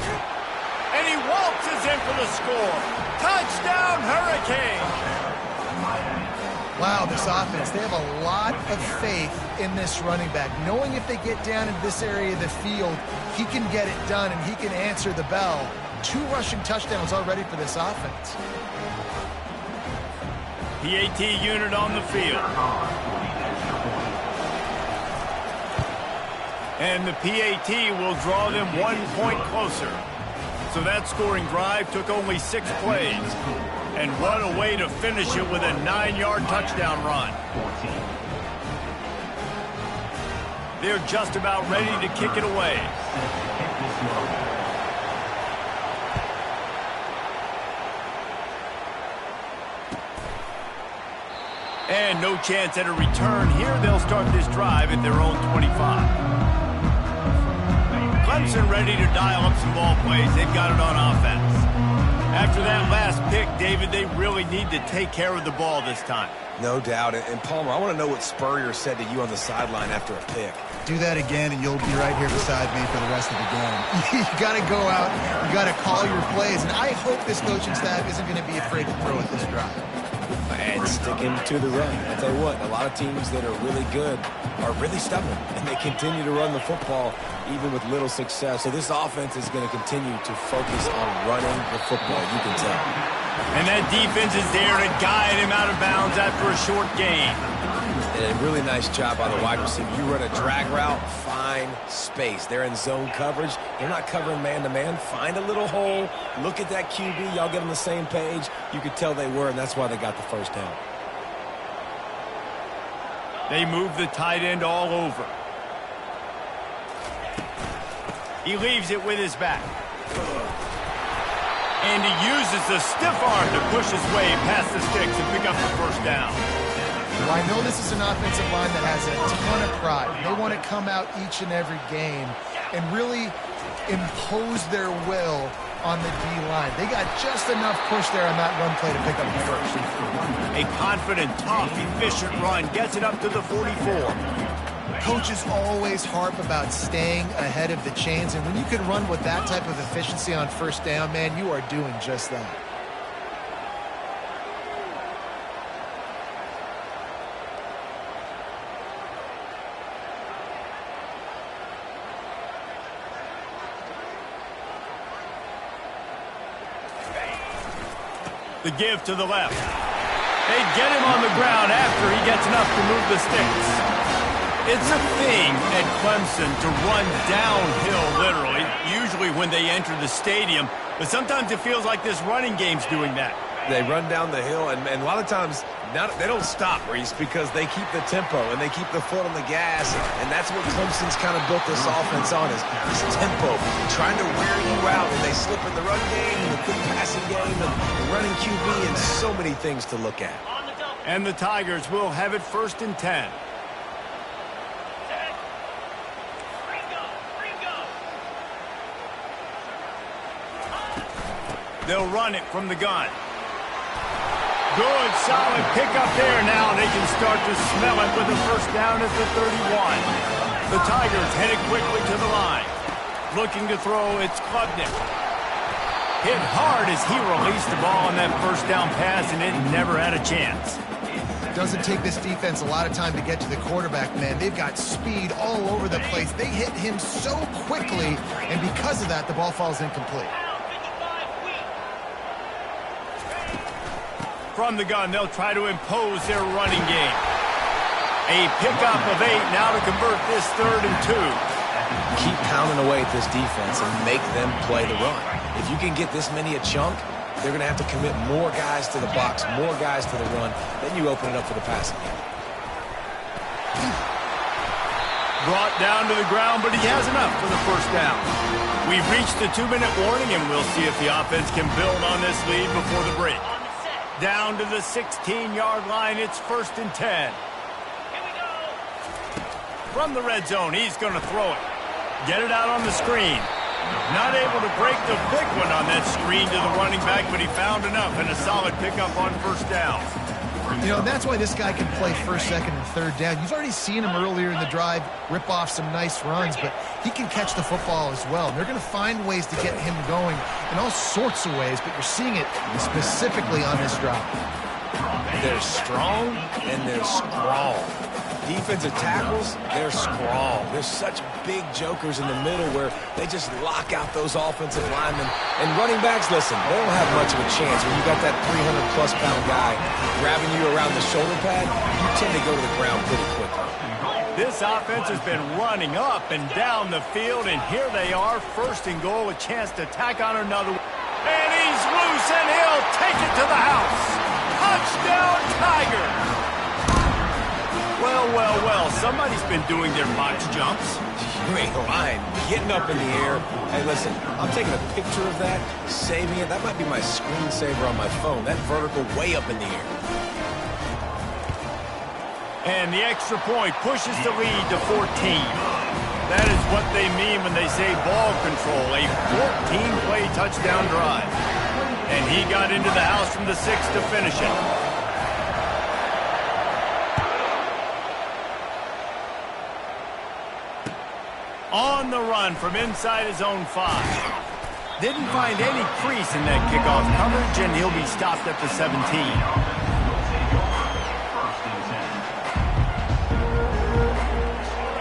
And he waltzes in for the score. Touchdown, Hurricane! Wow, this offense, they have a lot of faith in this running back. Knowing if they get down into this area of the field, he can get it done and he can answer the bell. 2 rushing touchdowns already for this offense. PAT unit on the field. And the PAT will draw them 1 point closer. So that scoring drive took only 6 plays. And what a way to finish it with a 9-yard touchdown run. They're just about ready to kick it away. And no chance at a return here. They'll start this drive at their own 25. Clemson ready to dial up some ball plays. They've got it on offense. After that last pick, like, David, they really need to take care of the ball this time. No doubt. And Palmer, I want to know what Spurrier said to you on the sideline after a pick. Do that again, and you'll be right here beside me for the rest of the game. You got to go out. You got to call your plays. And I hope this coaching staff isn't going to be afraid to throw at this drive. And sticking to the run. I'll tell you what, a lot of teams that are really good are really stubborn, and they continue to run the football even with little success. So this offense is going to continue to focus on running the football, you can tell. And that defense is there to guide him out of bounds after a short gain. And a really nice job by the wide receiver. You run a drag route, find space. They're in zone coverage. They're not covering man-to-man. Find a little hole. Look at that QB. Y'all get on the same page. You could tell they were, and that's why they got the first down. They move the tight end all over. He leaves it with his back. And he uses the stiff arm to push his way past the sticks and pick up the first down. Well, I know this is an offensive line that has a ton of pride. They want to come out each and every game and really impose their will on the D-line. They got just enough push there on that run play to pick up the first. A confident, tough, efficient run gets it up to the 44. Coaches always harp about staying ahead of the chains, and when you can run with that type of efficiency on first down, man, you are doing just that. The give to the left. They get him on the ground after he gets enough to move the sticks. It's a thing at Clemson to run downhill, literally, usually when they enter the stadium. But sometimes it feels like this running game's doing that. They run down the hill, and a lot of times they don't stop, Reese, because they keep the tempo and they keep the foot on the gas, and that's what Clemson's kind of built this offense on, is this tempo, trying to wear you out, and they slip in the run game and the quick passing game and the running QB, and so many things to look at. And the Tigers will have it 1st and 10. They'll run it from the gun. Good, solid pickup there now. They can start to smell it with a first down at the 31. The Tigers headed quickly to the line. Looking to throw, it's Klubnik. Hit hard as he released the ball on that first down pass, and it never had a chance. Doesn't take this defense a lot of time to get to the quarterback, man. They've got speed all over the place. They hit him so quickly, and because of that, the ball falls incomplete. From the gun, they'll try to impose their running game. A pickup of 8 now to convert this 3rd and 2. Keep pounding away at this defense and make them play the run. If you can get this many a chunk, they're going to have to commit more guys to the box, more guys to the run. Then you open it up for the passing game. Brought down to the ground, but he has enough for the first down. We've reached the 2-minute warning, and we'll see if the offense can build on this lead before the break. Down to the 16-yard line, it's 1st and 10. From the red zone, he's going to throw it. Get it out on the screen. Not able to break the big one on that screen to the running back, but he found enough and a solid pickup on first down. You know, that's why this guy can play 1st, 2nd, and 3rd down. You've already seen him earlier in the drive rip off some nice runs, but he can catch the football as well. And they're going to find ways to get him going in all sorts of ways, but you're seeing it specifically on this drive. They're strong and they're scrawl. Defensive tackles, they're scrawl. There's such big jokers in the middle where they just lock out those offensive linemen. And running backs, listen, they don't have much of a chance. When you got that 300-plus pound guy grabbing you around the shoulder pad, you tend to go to the ground pretty quickly. This offense has been running up and down the field, and here they are, 1st and goal, a chance to tack on another one. And he's loose, and he'll take it to the house. Touchdown, Tigers! Well, well, well, somebody's been doing their box jumps. You ain't lying. Getting up in the air. Hey, listen, I'm taking a picture of that, saving it. That might be my screensaver on my phone. That vertical way up in the air. And the extra point pushes the lead to 14. That is what they mean when they say ball control, a 14-play touchdown drive. And he got into the house from the 6 to finish it. On the run from inside his own 5. Didn't find any crease in that kickoff coverage, and he'll be stopped at the 17.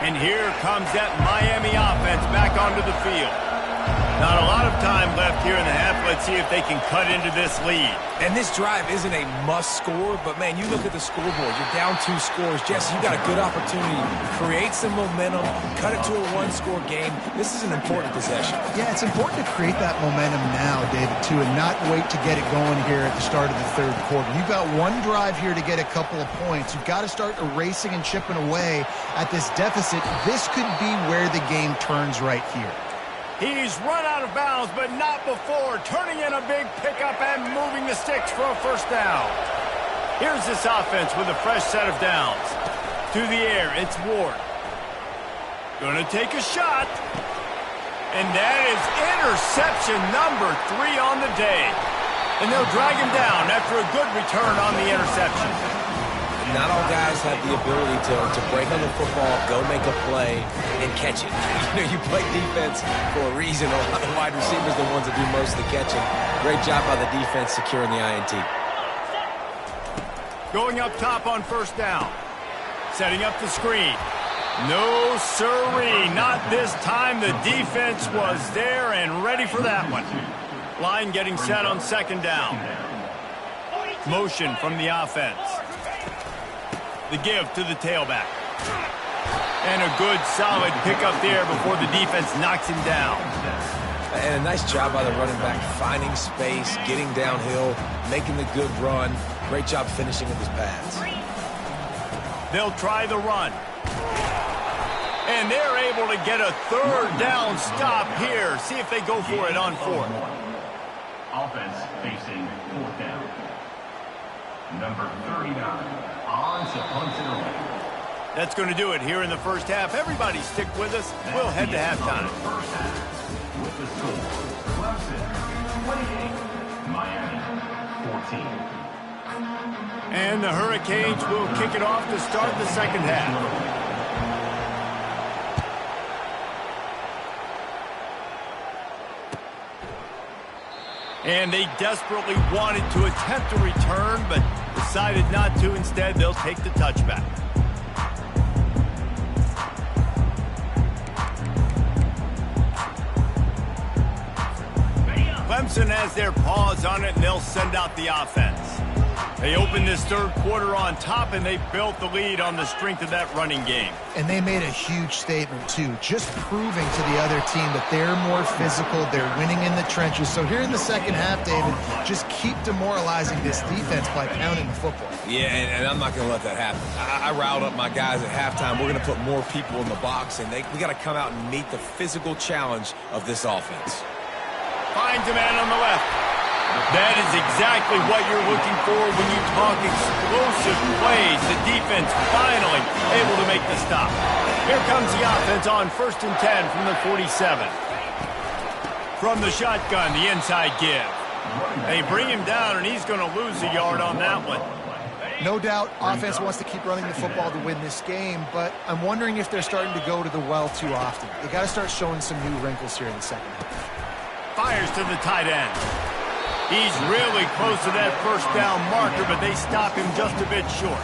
And here comes that Miami offense back onto the field. Not a lot of time left here in the half. Let's see if they can cut into this lead. And this drive isn't a must score, but man, you look at the scoreboard. You're down 2 scores. Jesse, you got a good opportunity to create some momentum, cut it to a 1-score game. This is an important possession. Yeah, it's important to create that momentum now, David, too, and not wait to get it going here at the start of the 3rd quarter. You've got one drive here to get a couple of points. You've got to start erasing and chipping away at this deficit. This could be where the game turns right here. He's run out of bounds, but not before turning in a big pickup and moving the sticks for a first down. Here's this offense with a fresh set of downs. To the air, it's Ward. Gonna take a shot. And that is interception number 3 on the day. And they'll drag him down after a good return on the interception. Not all guys have the ability to break on the football, go make a play, and catch it. You play defense for a reason. A lot of wide receivers are the ones that do most of the catching. Great job by the defense securing the INT. Going up top on first down. Setting up the screen. No siree, not this time. The defense was there and ready for that one. Line getting set on second down. Motion from the offense. The give to the tailback. And a good, solid pickup there before the defense knocks him down. And a nice job by the running back, finding space, getting downhill, making the good run. Great job finishing with his pads. They'll try the run. And they're able to get a 3rd down stop here. See if they go for it on 4th. Offense facing 4th down. Number 39. On to punt it away. That's going to do it here in the first half. Everybody stick with us. We'll head to halftime. First half with the score. Clemson 28. Miami 14. And the Hurricanes will kick it off to start the second half. And they desperately wanted to attempt a return, but decided not to. Instead, they'll take the touchback. Clemson has their paws on it, and they'll send out the offense. They opened this 3rd quarter on top, and they built the lead on the strength of that running game. And they made a huge statement, too, just proving to the other team that they're more physical, they're winning in the trenches. So here in the second half, David, just keep demoralizing this defense by pounding the football. Yeah, and I'm not going to let that happen. I riled up my guys at halftime. We're going to put more people in the box, and we got to come out and meet the physical challenge of this offense. Finds a man on the left. That is exactly what you're looking for when you talk explosive plays. The defense finally able to make the stop. Here comes the offense on 1st and 10 from the 47. From the shotgun, the inside give. They bring him down, and he's going to lose a yard on that one. No doubt, offense wants to keep running the football to win this game, but I'm wondering if they're starting to go to the well too often. They got to start showing some new wrinkles here in the second half. Fires to the tight end. He's really close to that first down marker, but they stop him just a bit short.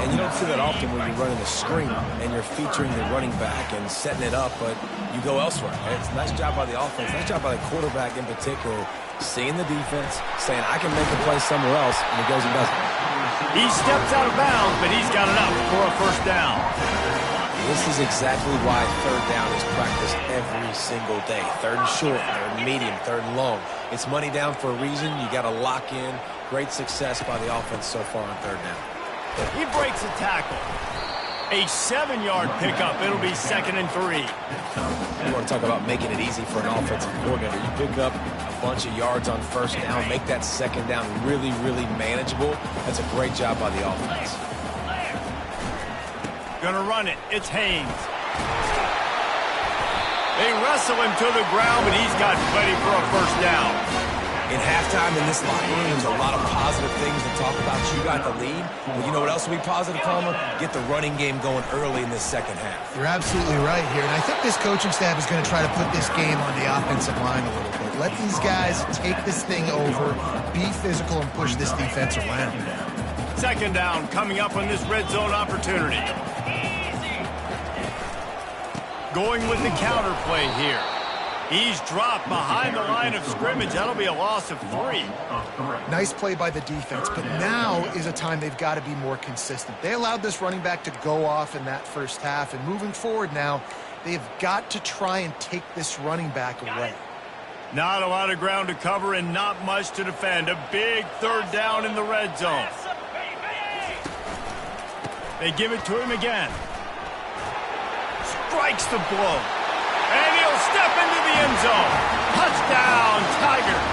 And you don't see that often when you're running a screen and you're featuring the running back and setting it up, but you go elsewhere. It's a nice job by the offense, nice job by the quarterback in particular, seeing the defense, saying, I can make a play somewhere else, and he goes and does it. He steps out of bounds, but he's got enough for a first down. This is exactly why 3rd down is practiced every single day. 3rd and short, 3rd and medium, 3rd and long. It's money down for a reason. You got to lock in. Great success by the offense so far on 3rd down. He breaks a tackle. A 7-yard pickup. It'll be 2nd and 3. You want to talk about making it easy for an offensive coordinator. You pick up a bunch of yards on first down, make that second down really, really manageable. That's a great job by the offense. Gonna run it. It's Haynes. They wrestle him to the ground, but he's got plenty for a first down. In halftime in this locker room, there's a lot of positive things to talk about. You got the lead. Well, you know what else will be positive, Palmer? Get the running game going early in this second half. You're absolutely right here. And I think this coaching staff is going to try to put this game on the offensive line a little bit. Let these guys take this thing over, be physical, and push this defense around. Second down coming up on this red zone opportunity. Going with the counter play here. He's dropped behind the line of scrimmage. That'll be a loss of 3. Nice play by the defense, but now is a time they've got to be more consistent. They allowed this running back to go off in that first half, and moving forward now, they've got to try and take this running back away. Not a lot of ground to cover and not much to defend. A big third down in the red zone. They give it to him again. Strikes the blow. And he'll step into the end zone. Touchdown, Tigers.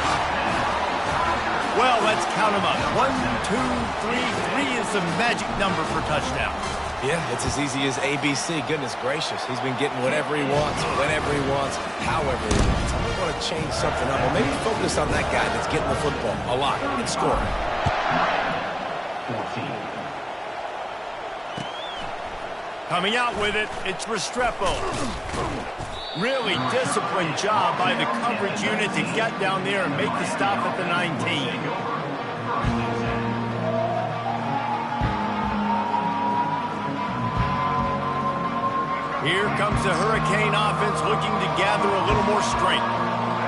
Well, let's count them up. 1, 2, 3. 3 is the magic number for touchdown. Yeah, it's as easy as ABC. Goodness gracious. He's been getting whatever he wants, whenever he wants, however he wants. I want to change something up. Or maybe focus on that guy that's getting the football a lot and scoring. 14. Coming out with it, it's Restrepo. Really disciplined job by the coverage unit to get down there and make the stop at the 19. Here comes the Hurricane offense looking to gather a little more strength.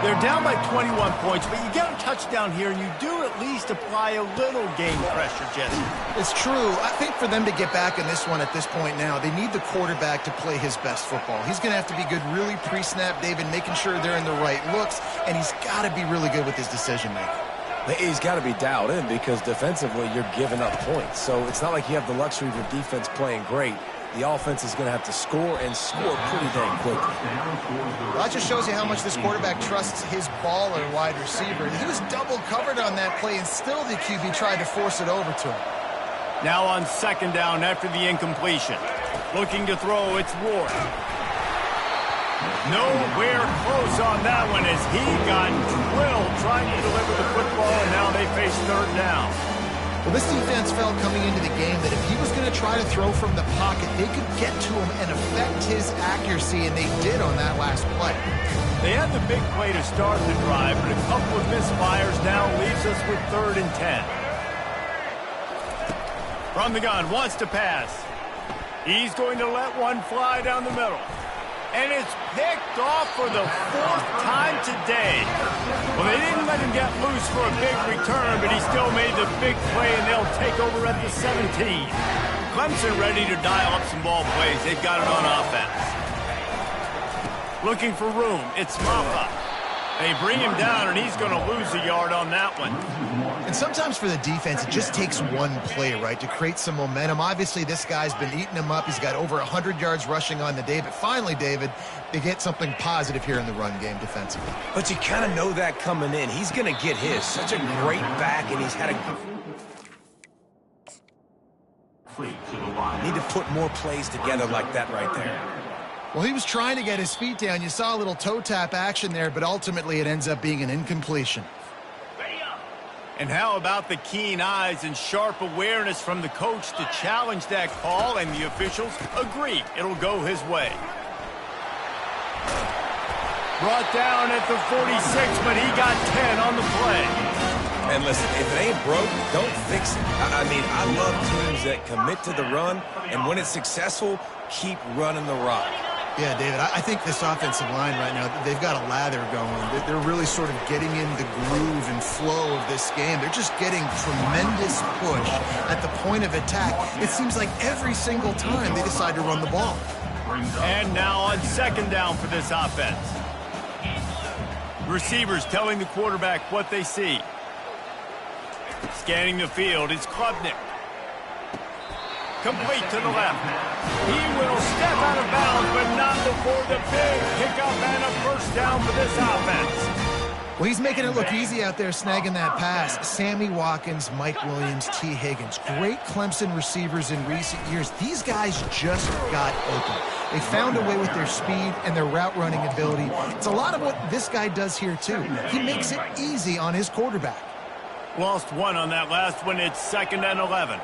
They're down by 21 points, but you get a touchdown here, and you do at least apply a little game pressure, Jesse. It's true. I think for them to get back in this one at this point now, they need the quarterback to play his best football. He's going to have to be good really pre-snap, David, making sure they're in the right looks, and he's got to be really good with his decision-making. He's got to be dialed in because defensively you're giving up points. So it's not like you have the luxury of your defense playing great. The offense is going to have to score and score pretty dang quickly. Well, that just shows you how much this quarterback trusts his baller wide receiver. He was double covered on that play, and still the QB tried to force it over to him. Now on second down after the incompletion. Looking to throw, it's Ward. Nowhere close on that one as he got drilled trying to deliver the football, and now they face third down. Well, this defense felt coming into the game that if he was going to try to throw from the pocket, they could get to him and affect his accuracy, and they did on that last play. They had the big play to start the drive, but a couple of misfires now leaves us with 3rd and 10. From the gun, wants to pass. He's going to let one fly down the middle. And it's picked off for the 4th time today. Well, they didn't let him get loose for a big return, but he still made the big play, and they'll take over at the 17. Clemson ready to dial up some ball plays. They've got it on offense. Looking for room. It's Maffa. They bring him down, and he's going to lose a yard on that one. And sometimes for the defense, it just takes one play, right, to create some momentum. Obviously, this guy's been eating him up. He's got over 100 yards rushing on the day. But finally, David, they get something positive here in the run game defensively. But you kind of know that coming in. He's going to get his. Such a great back, and he's had a... Need to put more plays together like that right there. Well, he was trying to get his feet down. You saw a little toe tap action there, but ultimately it ends up being an incompletion. And how about the keen eyes and sharp awareness from the coach to challenge that call, and the officials agree it'll go his way. Brought down at the 46, but he got 10 on the play. And listen, if it ain't broke, don't fix it. I mean, I love teams that commit to the run, and when it's successful, keep running the rock. Yeah, David, I think this offensive line right now, they've got a lather going. They're really sort of getting in the groove and flow of this game. They're just getting tremendous push at the point of attack. It seems like every single time they decide to run the ball. And now on second down for this offense. Receivers telling the quarterback what they see. Scanning the field, it's Klubnik. Complete to the left. He will step out of bounds, but not before the big pickup and a first down for this offense. Well, he's making it look easy out there snagging that pass. Sammy Watkins, Mike Williams, T. Higgins. Great Clemson receivers in recent years. These guys just got open. They found a way with their speed and their route running ability. It's a lot of what this guy does here, too. He makes it easy on his quarterback. Lost one on that last one. It's 2nd and 11.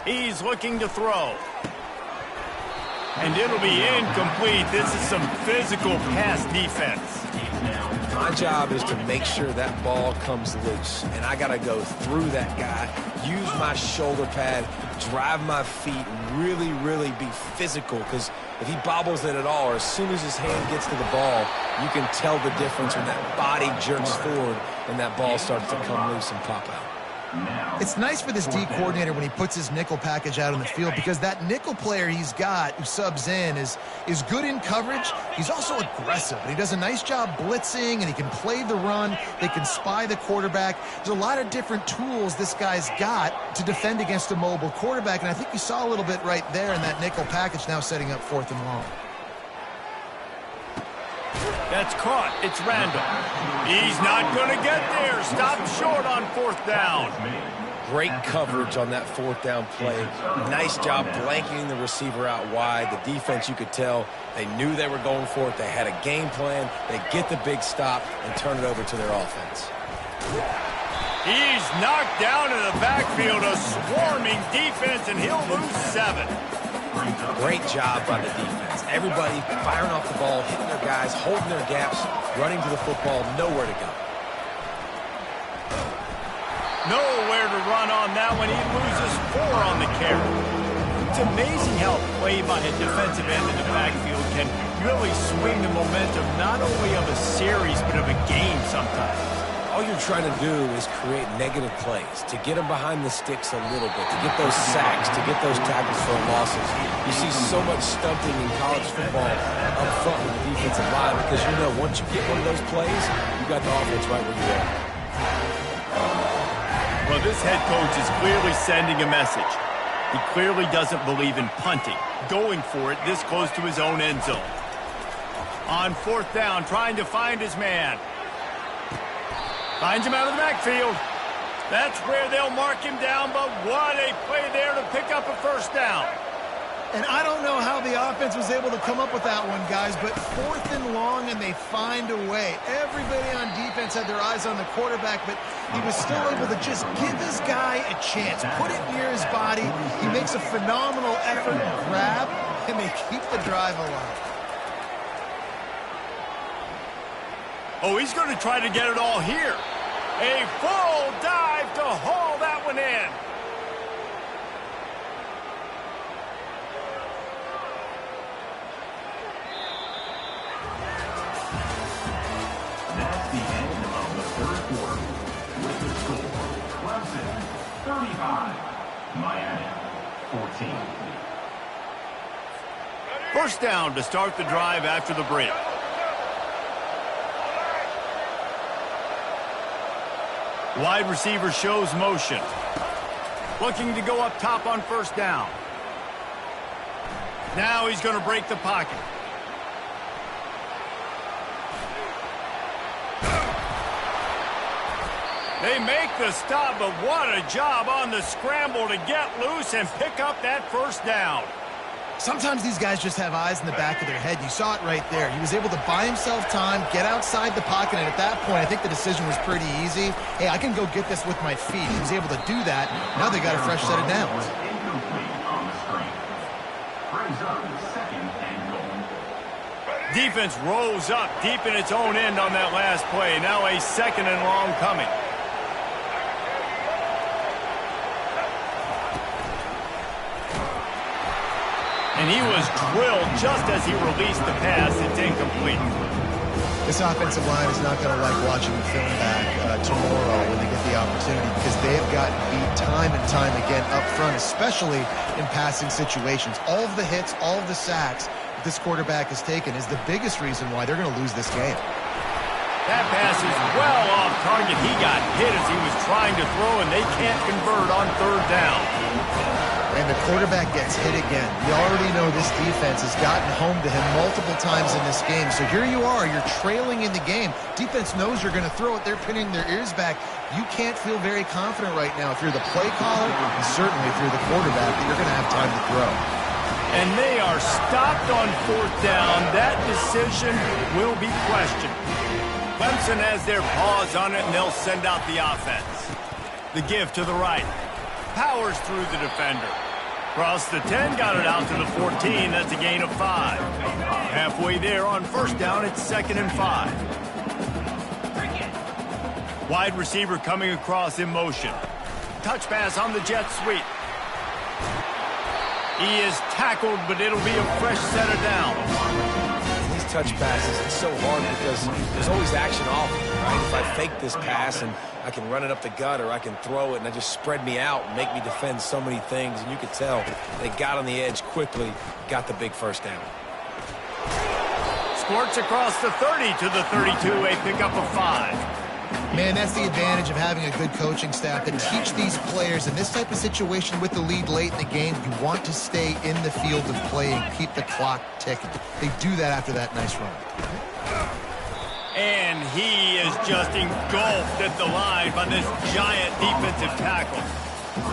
He's looking to throw. And it'll be incomplete. This is some physical pass defense. My job is to make sure that ball comes loose, and I got to go through that guy, use my shoulder pad, drive my feet, and really, really be physical, because if he bobbles it at all, or as soon as his hand gets to the ball, you can tell the difference when that body jerks forward and that ball starts to come loose and pop out. It's nice for this D coordinator when he puts his nickel package out on the field, because that nickel player he's got who subs in is good in coverage. He's also aggressive, and he does a nice job blitzing, and he can play the run. They can spy the quarterback. There's a lot of different tools this guy's got to defend against a mobile quarterback, and I think you saw a little bit right there in that nickel package, now setting up 4th and long. That's caught. It's Randall. He's not going to get there. Stop short on 4th down. Great coverage on that 4th down play. Nice job blanketing the receiver out wide. The defense, you could tell, they knew they were going for it. They had a game plan. They get the big stop and turn it over to their offense. He's knocked down in the backfield. A swarming defense, and he'll lose 7. Great job by the defense. Everybody firing off the ball, hitting their guys, holding their gaps, running to the football, nowhere to go. Nowhere to run on that one. He loses 4 on the carry. It's amazing how play by a defensive end in the backfield can really swing the momentum not only of a series but of a game sometimes. All you're trying to do is create negative plays, to get them behind the sticks a little bit, to get those sacks, to get those tackles for losses. You see so much stunting in college football up front with the defensive line, because you know once you get one of those plays, you got the offense right where you are. Well, this head coach is clearly sending a message. He clearly doesn't believe in punting, going for it this close to his own end zone. On 4th down, trying to find his man. Finds him out of the backfield. That's where they'll mark him down, but what a play there to pick up a 1st down. And I don't know how the offense was able to come up with that one, guys, but 4th and long, and they find a way. Everybody on defense had their eyes on the quarterback, but he was still able to just give this guy a chance, put it near his body. He makes a phenomenal effort to grab, and they keep the drive alive. Oh, he's going to try to get it all here. A full dive to haul that one in. That's the end of the 3rd quarter. With the score, Clemson 35, Miami 14. 1st down to start the drive after the break. Wide receiver shows motion. Looking to go up top on 1st down. Now he's going to break the pocket. They make the stop, but what a job on the scramble to get loose and pick up that 1st down. Sometimes these guys just have eyes in the back of their head. You saw it right there. He was able to buy himself time, get outside the pocket, and at that point, I think the decision was pretty easy. Hey, I can go get this with my feet. He was able to do that. Now they got a fresh set of downs. Defense rose up deep in its own end on that last play. Now a 2nd and long coming. And he was drilled just as he released the pass. It's incomplete. This offensive line is not going to like watching the film back tomorrow when they get the opportunity, because they have gotten beat time and time again up front, especially in passing situations. All of the hits, all of the sacks that this quarterback has taken is the biggest reason why they're going to lose this game. That pass is well off target. He got hit as he was trying to throw, and they can't convert on 3rd down. And the quarterback gets hit again. We already know this defense has gotten home to him multiple times in this game. So here you are, you're trailing in the game. Defense knows you're going to throw it. They're pinning their ears back. You can't feel very confident right now if you're the play caller, and certainly if you're the quarterback, that you're going to have time to throw. And they are stopped on 4th down. That decision will be questioned. Clemson has their paws on it, and they'll send out the offense. The give to the right. Powers through the defender. Across the 10, got it out to the 14. That's a gain of 5. Halfway there on 1st down, it's 2nd and 5. Wide receiver coming across in motion. Touch pass on the jet sweep. He is tackled, but it'll be a fresh set of downs. These touch passes, it's so hard because there's always action off of it, right? If I fake this pass and I can run it up the gut, or I can throw it and I just spread me out and make me defend so many things. And you could tell they got on the edge quickly, got the big 1st down. Squirts across the 30 to the 32, a pickup of 5. Man, that's the advantage of having a good coaching staff to teach these players in this type of situation with the lead late in the game. You want to stay in the field of play and keep the clock ticking. They do that after that nice run. And he is just engulfed at the line by this giant defensive tackle.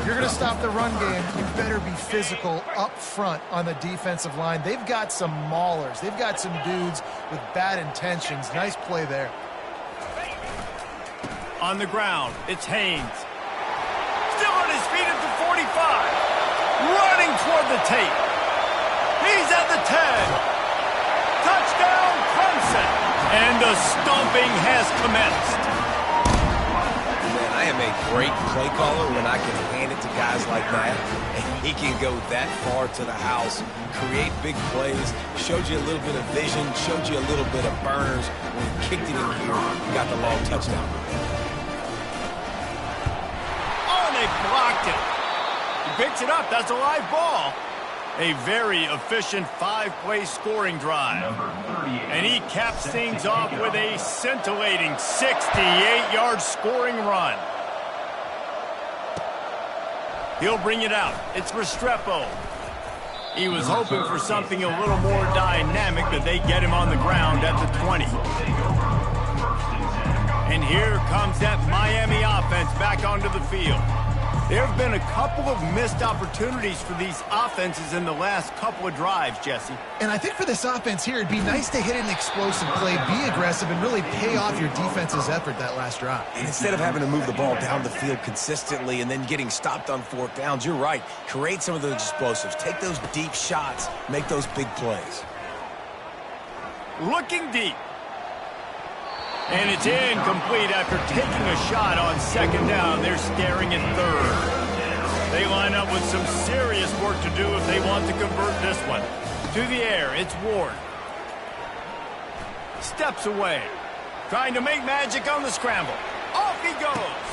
If you're going to stop the run game, you better be physical up front on the defensive line. They've got some maulers. They've got some dudes with bad intentions. Nice play there. On the ground, it's Haynes. Still on his feet at the 45. Running toward the tape. He's at the 10. Touchdown, Clemson. And the stomping has commenced. Man, I am a great play caller when I can hand it to guys like that. And he can go that far to the house, create big plays, showed you a little bit of vision, showed you a little bit of burners. When he kicked it in here, he got the long touchdown. They blocked it. He picks it up. That's a live ball. A very efficient 5-play scoring drive. And he caps things off with a scintillating 68-yard scoring run. He'll bring it out. It's Restrepo. He was hoping for something a little more dynamic, but they get him on the ground at the 20. And here comes that Miami offense back onto the field. There have been a couple of missed opportunities for these offenses in the last couple of drives, Jesse. And I think for this offense here, it'd be nice to hit an explosive play, be aggressive, and really pay off your defense's effort that last drive. And instead of having to move the ball down the field consistently and then getting stopped on 4th downs, you're right. Create some of those explosives. Take those deep shots. Make those big plays. Looking deep. And it's incomplete after taking a shot on 2nd down. They're staring at 3rd. They line up with some serious work to do if they want to convert this one. To the air, it's Ward. Steps away. Trying to make magic on the scramble. Off he goes.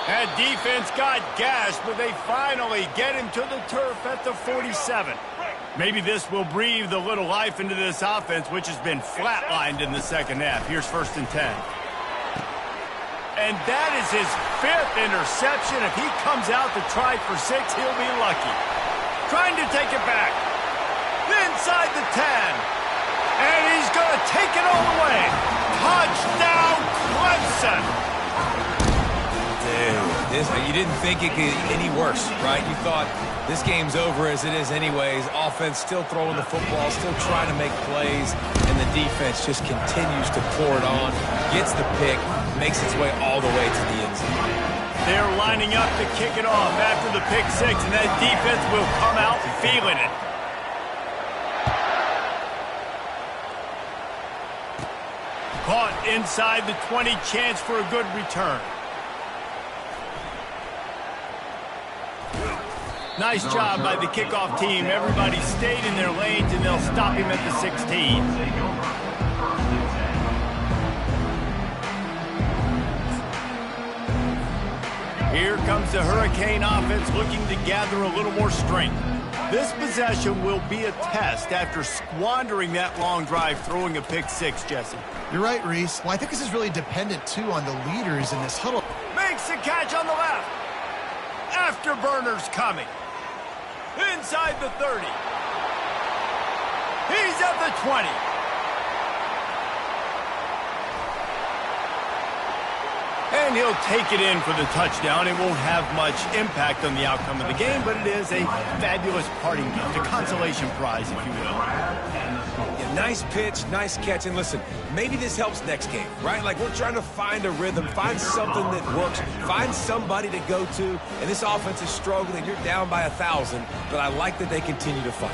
That defense got gashed, but they finally get him to the turf at the 47. Maybe this will breathe a little life into this offense, which has been flatlined in the 2nd half. Here's 1st and 10. And that is his 5th interception. If he comes out to try for 6, he'll be lucky. Trying to take it back. Inside the 10. And he's going to take it all the way. Touchdown, Clemson. Dude, you didn't think it could get any worse, right? You thought this game's over as it is anyways. Offense still throwing the football, still trying to make plays, and the defense just continues to pour it on, gets the pick, makes its way all the way to the end zone. They're lining up to kick it off after the pick 6, and that defense will come out feeling it. Caught inside the 20, chance for a good return. Nice job by the kickoff team. Everybody stayed in their lanes, and they'll stop him at the 16. Here comes the Hurricane offense looking to gather a little more strength. This possession will be a test after squandering that long drive, throwing a pick 6, Jesse. You're right, Reese. Well, I think this is really dependent, too, on the leaders in this huddle. Makes the catch on the left. Afterburners coming. Inside the 30. He's at the 20. And he'll take it in for the touchdown. It won't have much impact on the outcome of the game, but it is a fabulous parting gift, a consolation prize, if you will. Yeah, nice pitch, nice catch. And listen, maybe this helps next game, right? Like, we're trying to find a rhythm, find something that works, find somebody to go to. And this offense is struggling. You're down by 1,000, but I like that they continue to fight.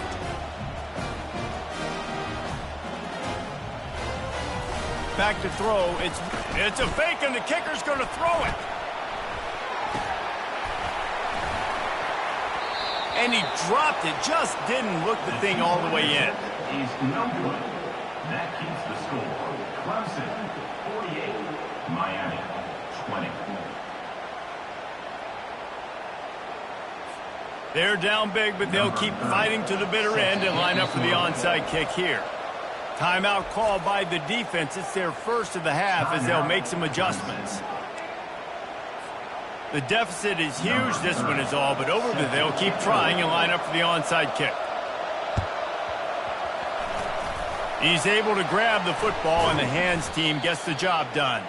Back to throw. It's a fake, and the kicker's going to throw it. And he dropped it. Just didn't look the thing all the way in. He's no good. That keeps the score. Clemson 48, Miami 20. They're down big, but they'll keep fighting to the bitter end and line up for the onside kick here. Timeout called by the defense. It's their first of the half as they'll make some adjustments. The deficit is huge. This one is all but over, but they'll keep trying and line up for the onside kick. He's able to grab the football, and the hands team gets the job done.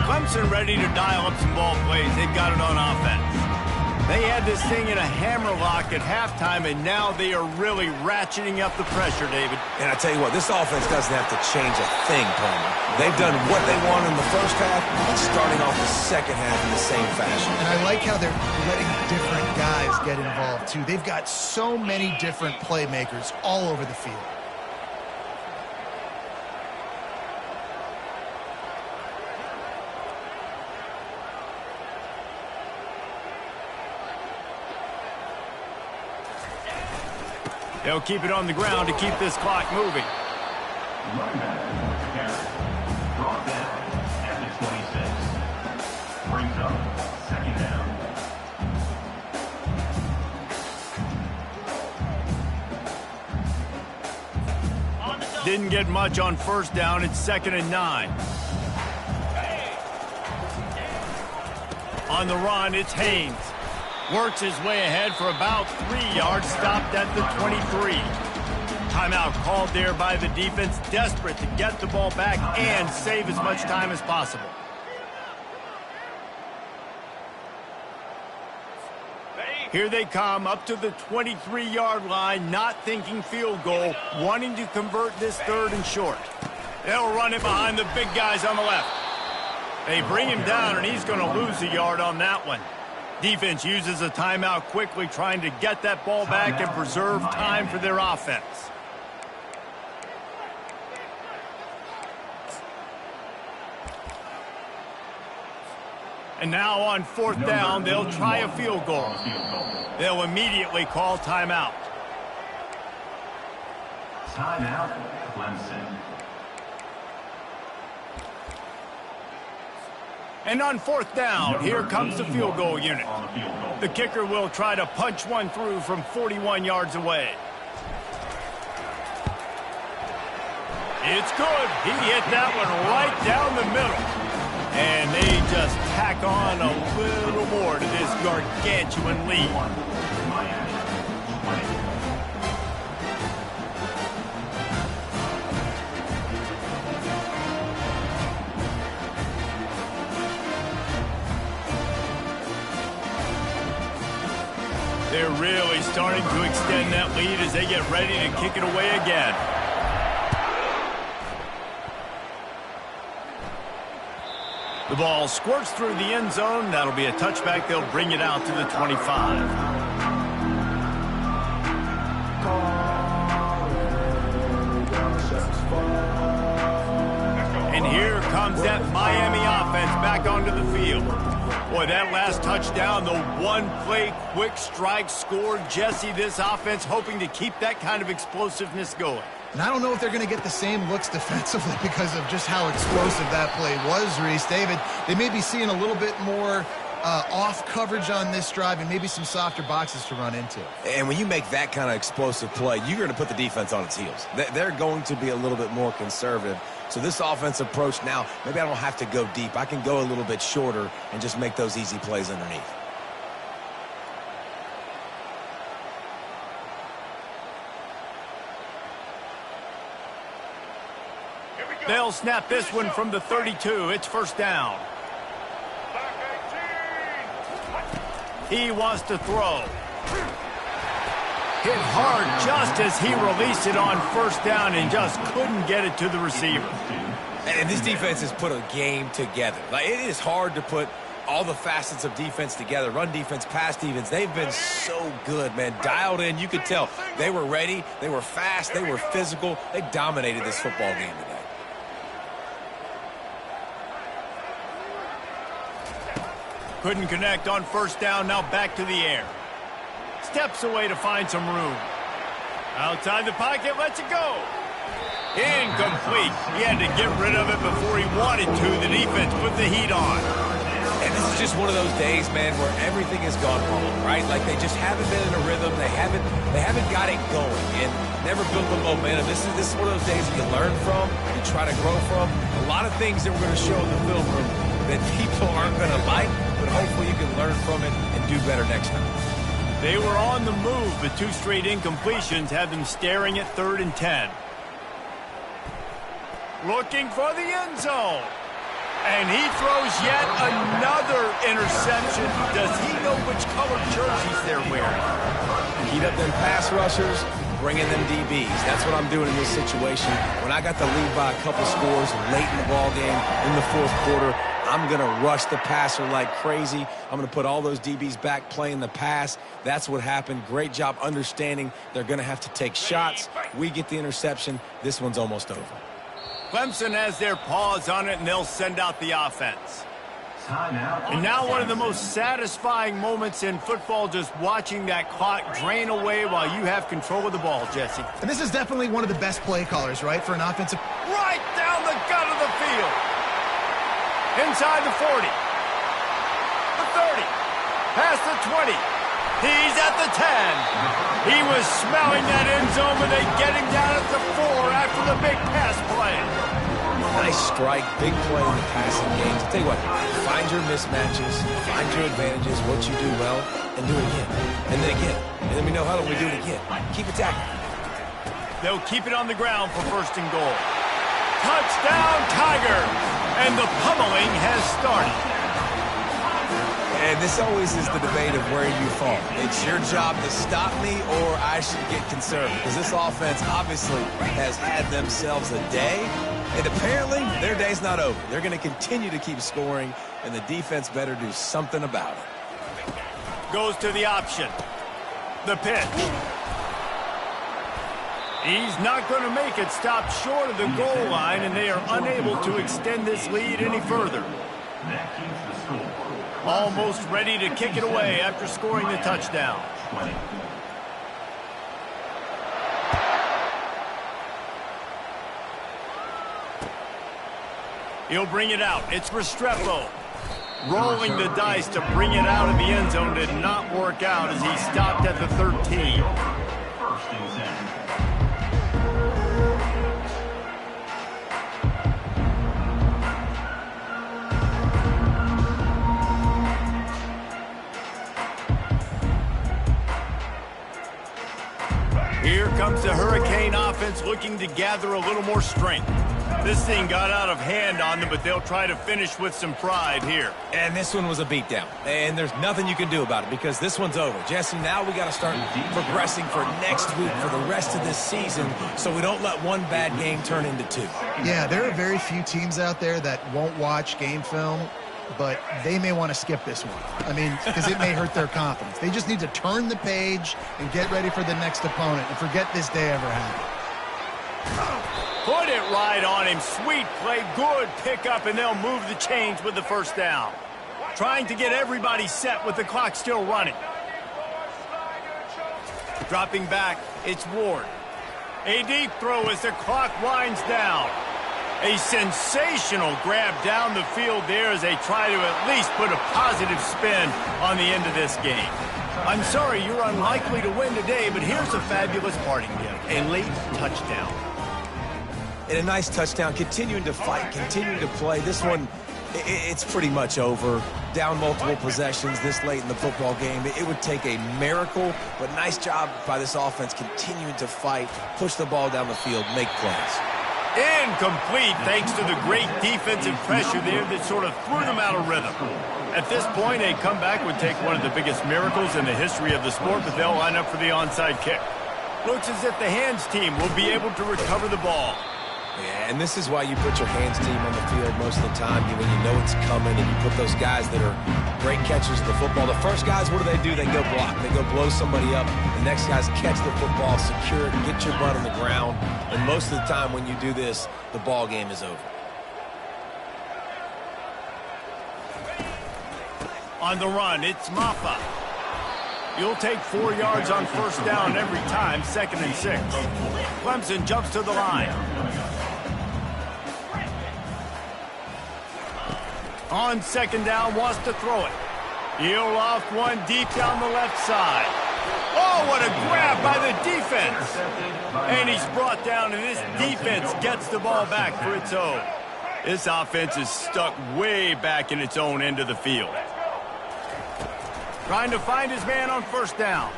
Clemson ready to dial up some ball plays. They've got it on offense. They had this thing in a hammerlock at halftime, and now they are really ratcheting up the pressure, David. And I tell you what, this offense doesn't have to change a thing, Palmer. They've done what they want in the first half and starting off the second half in the same fashion. And I like how they're letting different guys get involved, too. They've got so many different playmakers all over the field. They'll keep it on the ground to keep this clock moving. Running back, Harris, brought down at the 26. Brings up second down. Didn't get much on first down. It's 2nd and 9. On the run, it's Haynes. Works his way ahead for about 3 yards, stopped at the 23. Timeout called there by the defense, desperate to get the ball back and save as much time as possible. Here they come up to the 23-yard line, not thinking field goal, wanting to convert this 3rd and short. They'll run it behind the big guys on the left. They bring him down, and he's going to lose a yard on that one. Defense uses a timeout quickly, trying to get that ball back and preserve time for their offense. And now on 4th down, they'll try a field goal. They'll immediately call timeout. Timeout, Clemson. And on 4th down, here comes the field goal unit. The kicker will try to punch one through from 41 yards away. It's good. He hit that one right down the middle. And they just tack on a little more to this gargantuan lead. They're really starting to extend that lead as they get ready to kick it away again. The ball squirts through the end zone. That'll be a touchback. They'll bring it out to the 25. And here comes that Miami offense back onto the field. Boy, that last touchdown, the one-play quick strike scored. Jesse, this offense hoping to keep that kind of explosiveness going. And I don't know if they're going to get the same looks defensively because of just how explosive that play was, Reese. David, they may be seeing a little bit more off coverage on this drive and maybe some softer boxes to run into. And when you make that kind of explosive play, you're going to put the defense on its heels. They're going to be a little bit more conservative. So this offense approach now, maybe I don't have to go deep. I can go a little bit shorter and just make those easy plays underneath. They'll snap this one from the 32. It's first down. He wants to throw. Hit hard just as he released it on first down and just couldn't get it to the receiver. And this defense has put a game together. Like, it is hard to put all the facets of defense together. Run defense, pass defense. They've been so good, man. Dialed in. You could tell they were ready. They were fast. They were physical. They dominated this football game today. Couldn't connect on first down. Now back to the air. Steps away to find some room. Outside the pocket, lets it go. Incomplete. He had to get rid of it before he wanted to. The defense put the heat on. And this is just one of those days, man, where everything has gone wrong, right? Like they just haven't been in a rhythm. They haven't got it going and never built the momentum. This is one of those days that you learn from, you try to grow from. A lot of things that we're going to show in the film room that people aren't going to like, but hopefully you can learn from it and do better next time. They were on the move, but 2 straight incompletions had them staring at 3rd and 10. Looking for the end zone. And he throws yet another interception. Does he know which colored jerseys they're wearing? Heat up them pass rushers, bring in them DBs. That's what I'm doing in this situation. When I got the lead by a couple scores late in the ball game in the 4th quarter, I'm going to rush the passer like crazy. I'm going to put all those DBs back playing the pass. That's what happened. Great job understanding they're going to have to take shots. We get the interception. This one's almost over. Clemson has their paws on it, and they'll send out the offense. And now one of the most satisfying moments in football, just watching that clock drain away while you have control of the ball, Jesse. And this is definitely one of the best play callers, right, for an offensive... Right down the gut of the field. Inside the 40. The 30. Past the 20. He's at the 10. He was smelling that end zone, but they get him down at the 4 after the big pass play. Nice strike, big play in the passing games. I'll tell you what, find your mismatches, find your advantages, what you do well, and do it again. And then again. And then we know how do we do it again. Keep attacking. They'll keep it on the ground for 1st and goal. Touchdown, Tigers! And the pummeling has started. And this always is the debate of where you fall. It's your job to stop me or I should get conservative. Because this offense obviously has had themselves a day. And apparently their day's not over. They're going to continue to keep scoring. And the defense better do something about it. Goes to the option. The pitch. He's not going to make it. Stop short of the goal line, and they are unable to extend this lead any further. Almost ready to kick it away after scoring the touchdown. He'll bring it out. It's Restrepo. Rolling the dice to bring it out of the end zone did not work out as he stopped at the 13. Here comes the Hurricane offense looking to gather a little more strength. This thing got out of hand on them, but they'll try to finish with some pride here. And this one was a beatdown. And there's nothing you can do about it because this one's over. Jesse, now we got to start progressing for next week, for the rest of this season, so we don't let one bad game turn into 2. Yeah, there are very few teams out there that won't watch game film, but they may want to skip this one. I mean, because it may hurt their confidence. They just need to turn the page and get ready for the next opponent and forget this day ever happened. Put it right on him. Sweet play, good pickup, and they'll move the chains with the 1st down. Trying to get everybody set with the clock still running. Dropping back, it's Ward. A deep throw as the clock winds down. A sensational grab down the field there as they try to at least put a positive spin on the end of this game. I'm sorry you're unlikely to win today, but here's a fabulous parting gift, a late touchdown. And a nice touchdown, continuing to fight, continuing to play. This one, it's pretty much over. Down multiple possessions this late in the football game. It would take a miracle, but nice job by this offense continuing to fight, push the ball down the field, make plays. Incomplete thanks to the great defensive pressure there that sort of threw them out of rhythm. At this point, a comeback would take one of the biggest miracles in the history of the sport, but they'll line up for the onside kick. Looks as if the hands team will be able to recover the ball. Yeah, and this is why you put your hands team on the field most of the time when you know it's coming, and you put those guys that are great catchers of the football. The first guys, what do? They go block. They go blow somebody up. The next guys catch the football, secure it, get your butt on the ground. And most of the time when you do this, the ball game is over. On the run, it's Maffa. You'll take 4 yards on first down every time, 2nd and 6. Clemson jumps to the line. On 2nd down, wants to throw it. He'll off one deep down the left side. Oh, what a grab by the defense. And he's brought down, and this defense gets the ball back for its own. This offense is stuck way back in its own end of the field. Trying to find his man on first down.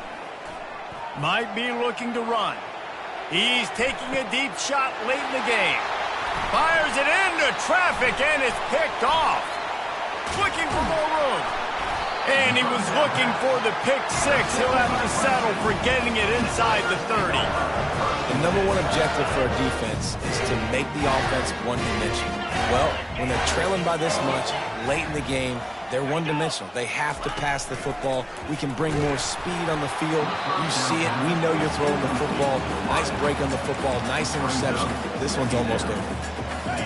Might be looking to run. He's taking a deep shot late in the game. Fires it into traffic, and it's picked off. Looking for more room. And he was looking for the pick six. He'll have to settle for getting it inside the 30. The number one objective for a defense is to make the offense one-dimensional. Well, when they're trailing by this much late in the game, they're one-dimensional. They have to pass the football. We can bring more speed on the field. You see it. We know you're throwing the football. Nice break on the football. Nice interception. This one's almost over.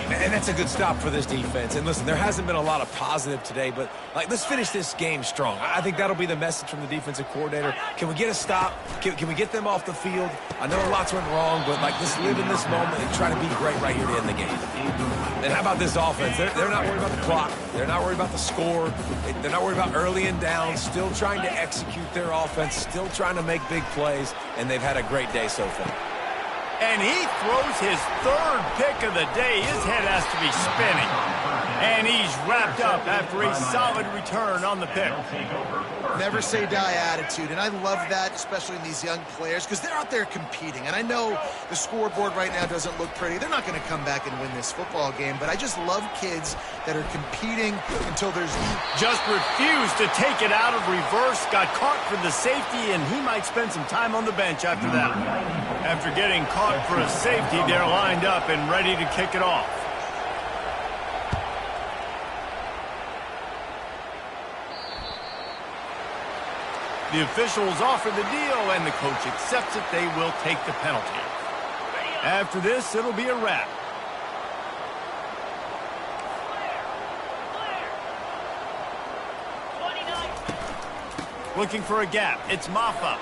And that's a good stop for this defense. And listen, there hasn't been a lot of positive today, but let's finish this game strong. I think that'll be the message from the defensive coordinator. Can we get a stop? Can we get them off the field? I know lots went wrong, but let's live in this moment and try to be great right here to end the game. And how about this offense? They're not worried about the clock. They're not worried about the score. They're not worried about early and down. Still trying to execute their offense. Still trying to make big plays, and they've had a great day so far. And he throws his 3rd pick of the day. His head has to be spinning. And he's wrapped up after a solid return on the pick. Never say die attitude, and I love that, especially in these young players, because they're out there competing. And I know the scoreboard right now doesn't look pretty. They're not going to come back and win this football game, but I just love kids that are competing until there's... Just refused to take it out of reverse, got caught for the safety, and he might spend some time on the bench after that. After getting caught for a safety, they're lined up and ready to kick it off. The officials offer the deal, and the coach accepts it. They will take the penalty. After this, it'll be a wrap. Looking for a gap. It's Maffa.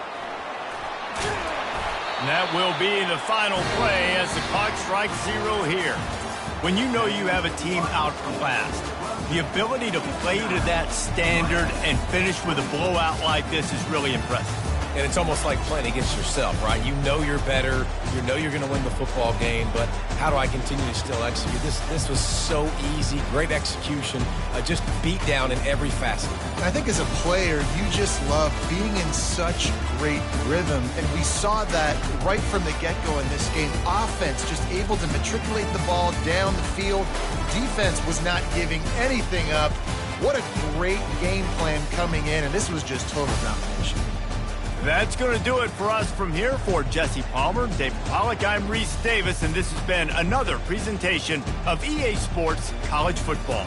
And that will be the final play as the clock strikes 0 here. When you know you have a team outclassed, the ability to play to that standard and finish with a blowout like this is really impressive. And it's almost like playing against yourself, right? You know you're better. You know you're going to win the football game, but how do I continue to still execute? This was so easy. Great execution. Just beat down in every facet. I think as a player, you just love being in such great rhythm, and we saw that right from the get-go in this game. Offense just able to matriculate the ball down the field. Defense was not giving anything up. What a great game plan coming in, and this was just total domination. That's going to do it for us from here. For Jesse Palmer, David Pollack, I'm Reese Davis, and this has been another presentation of EA Sports College Football.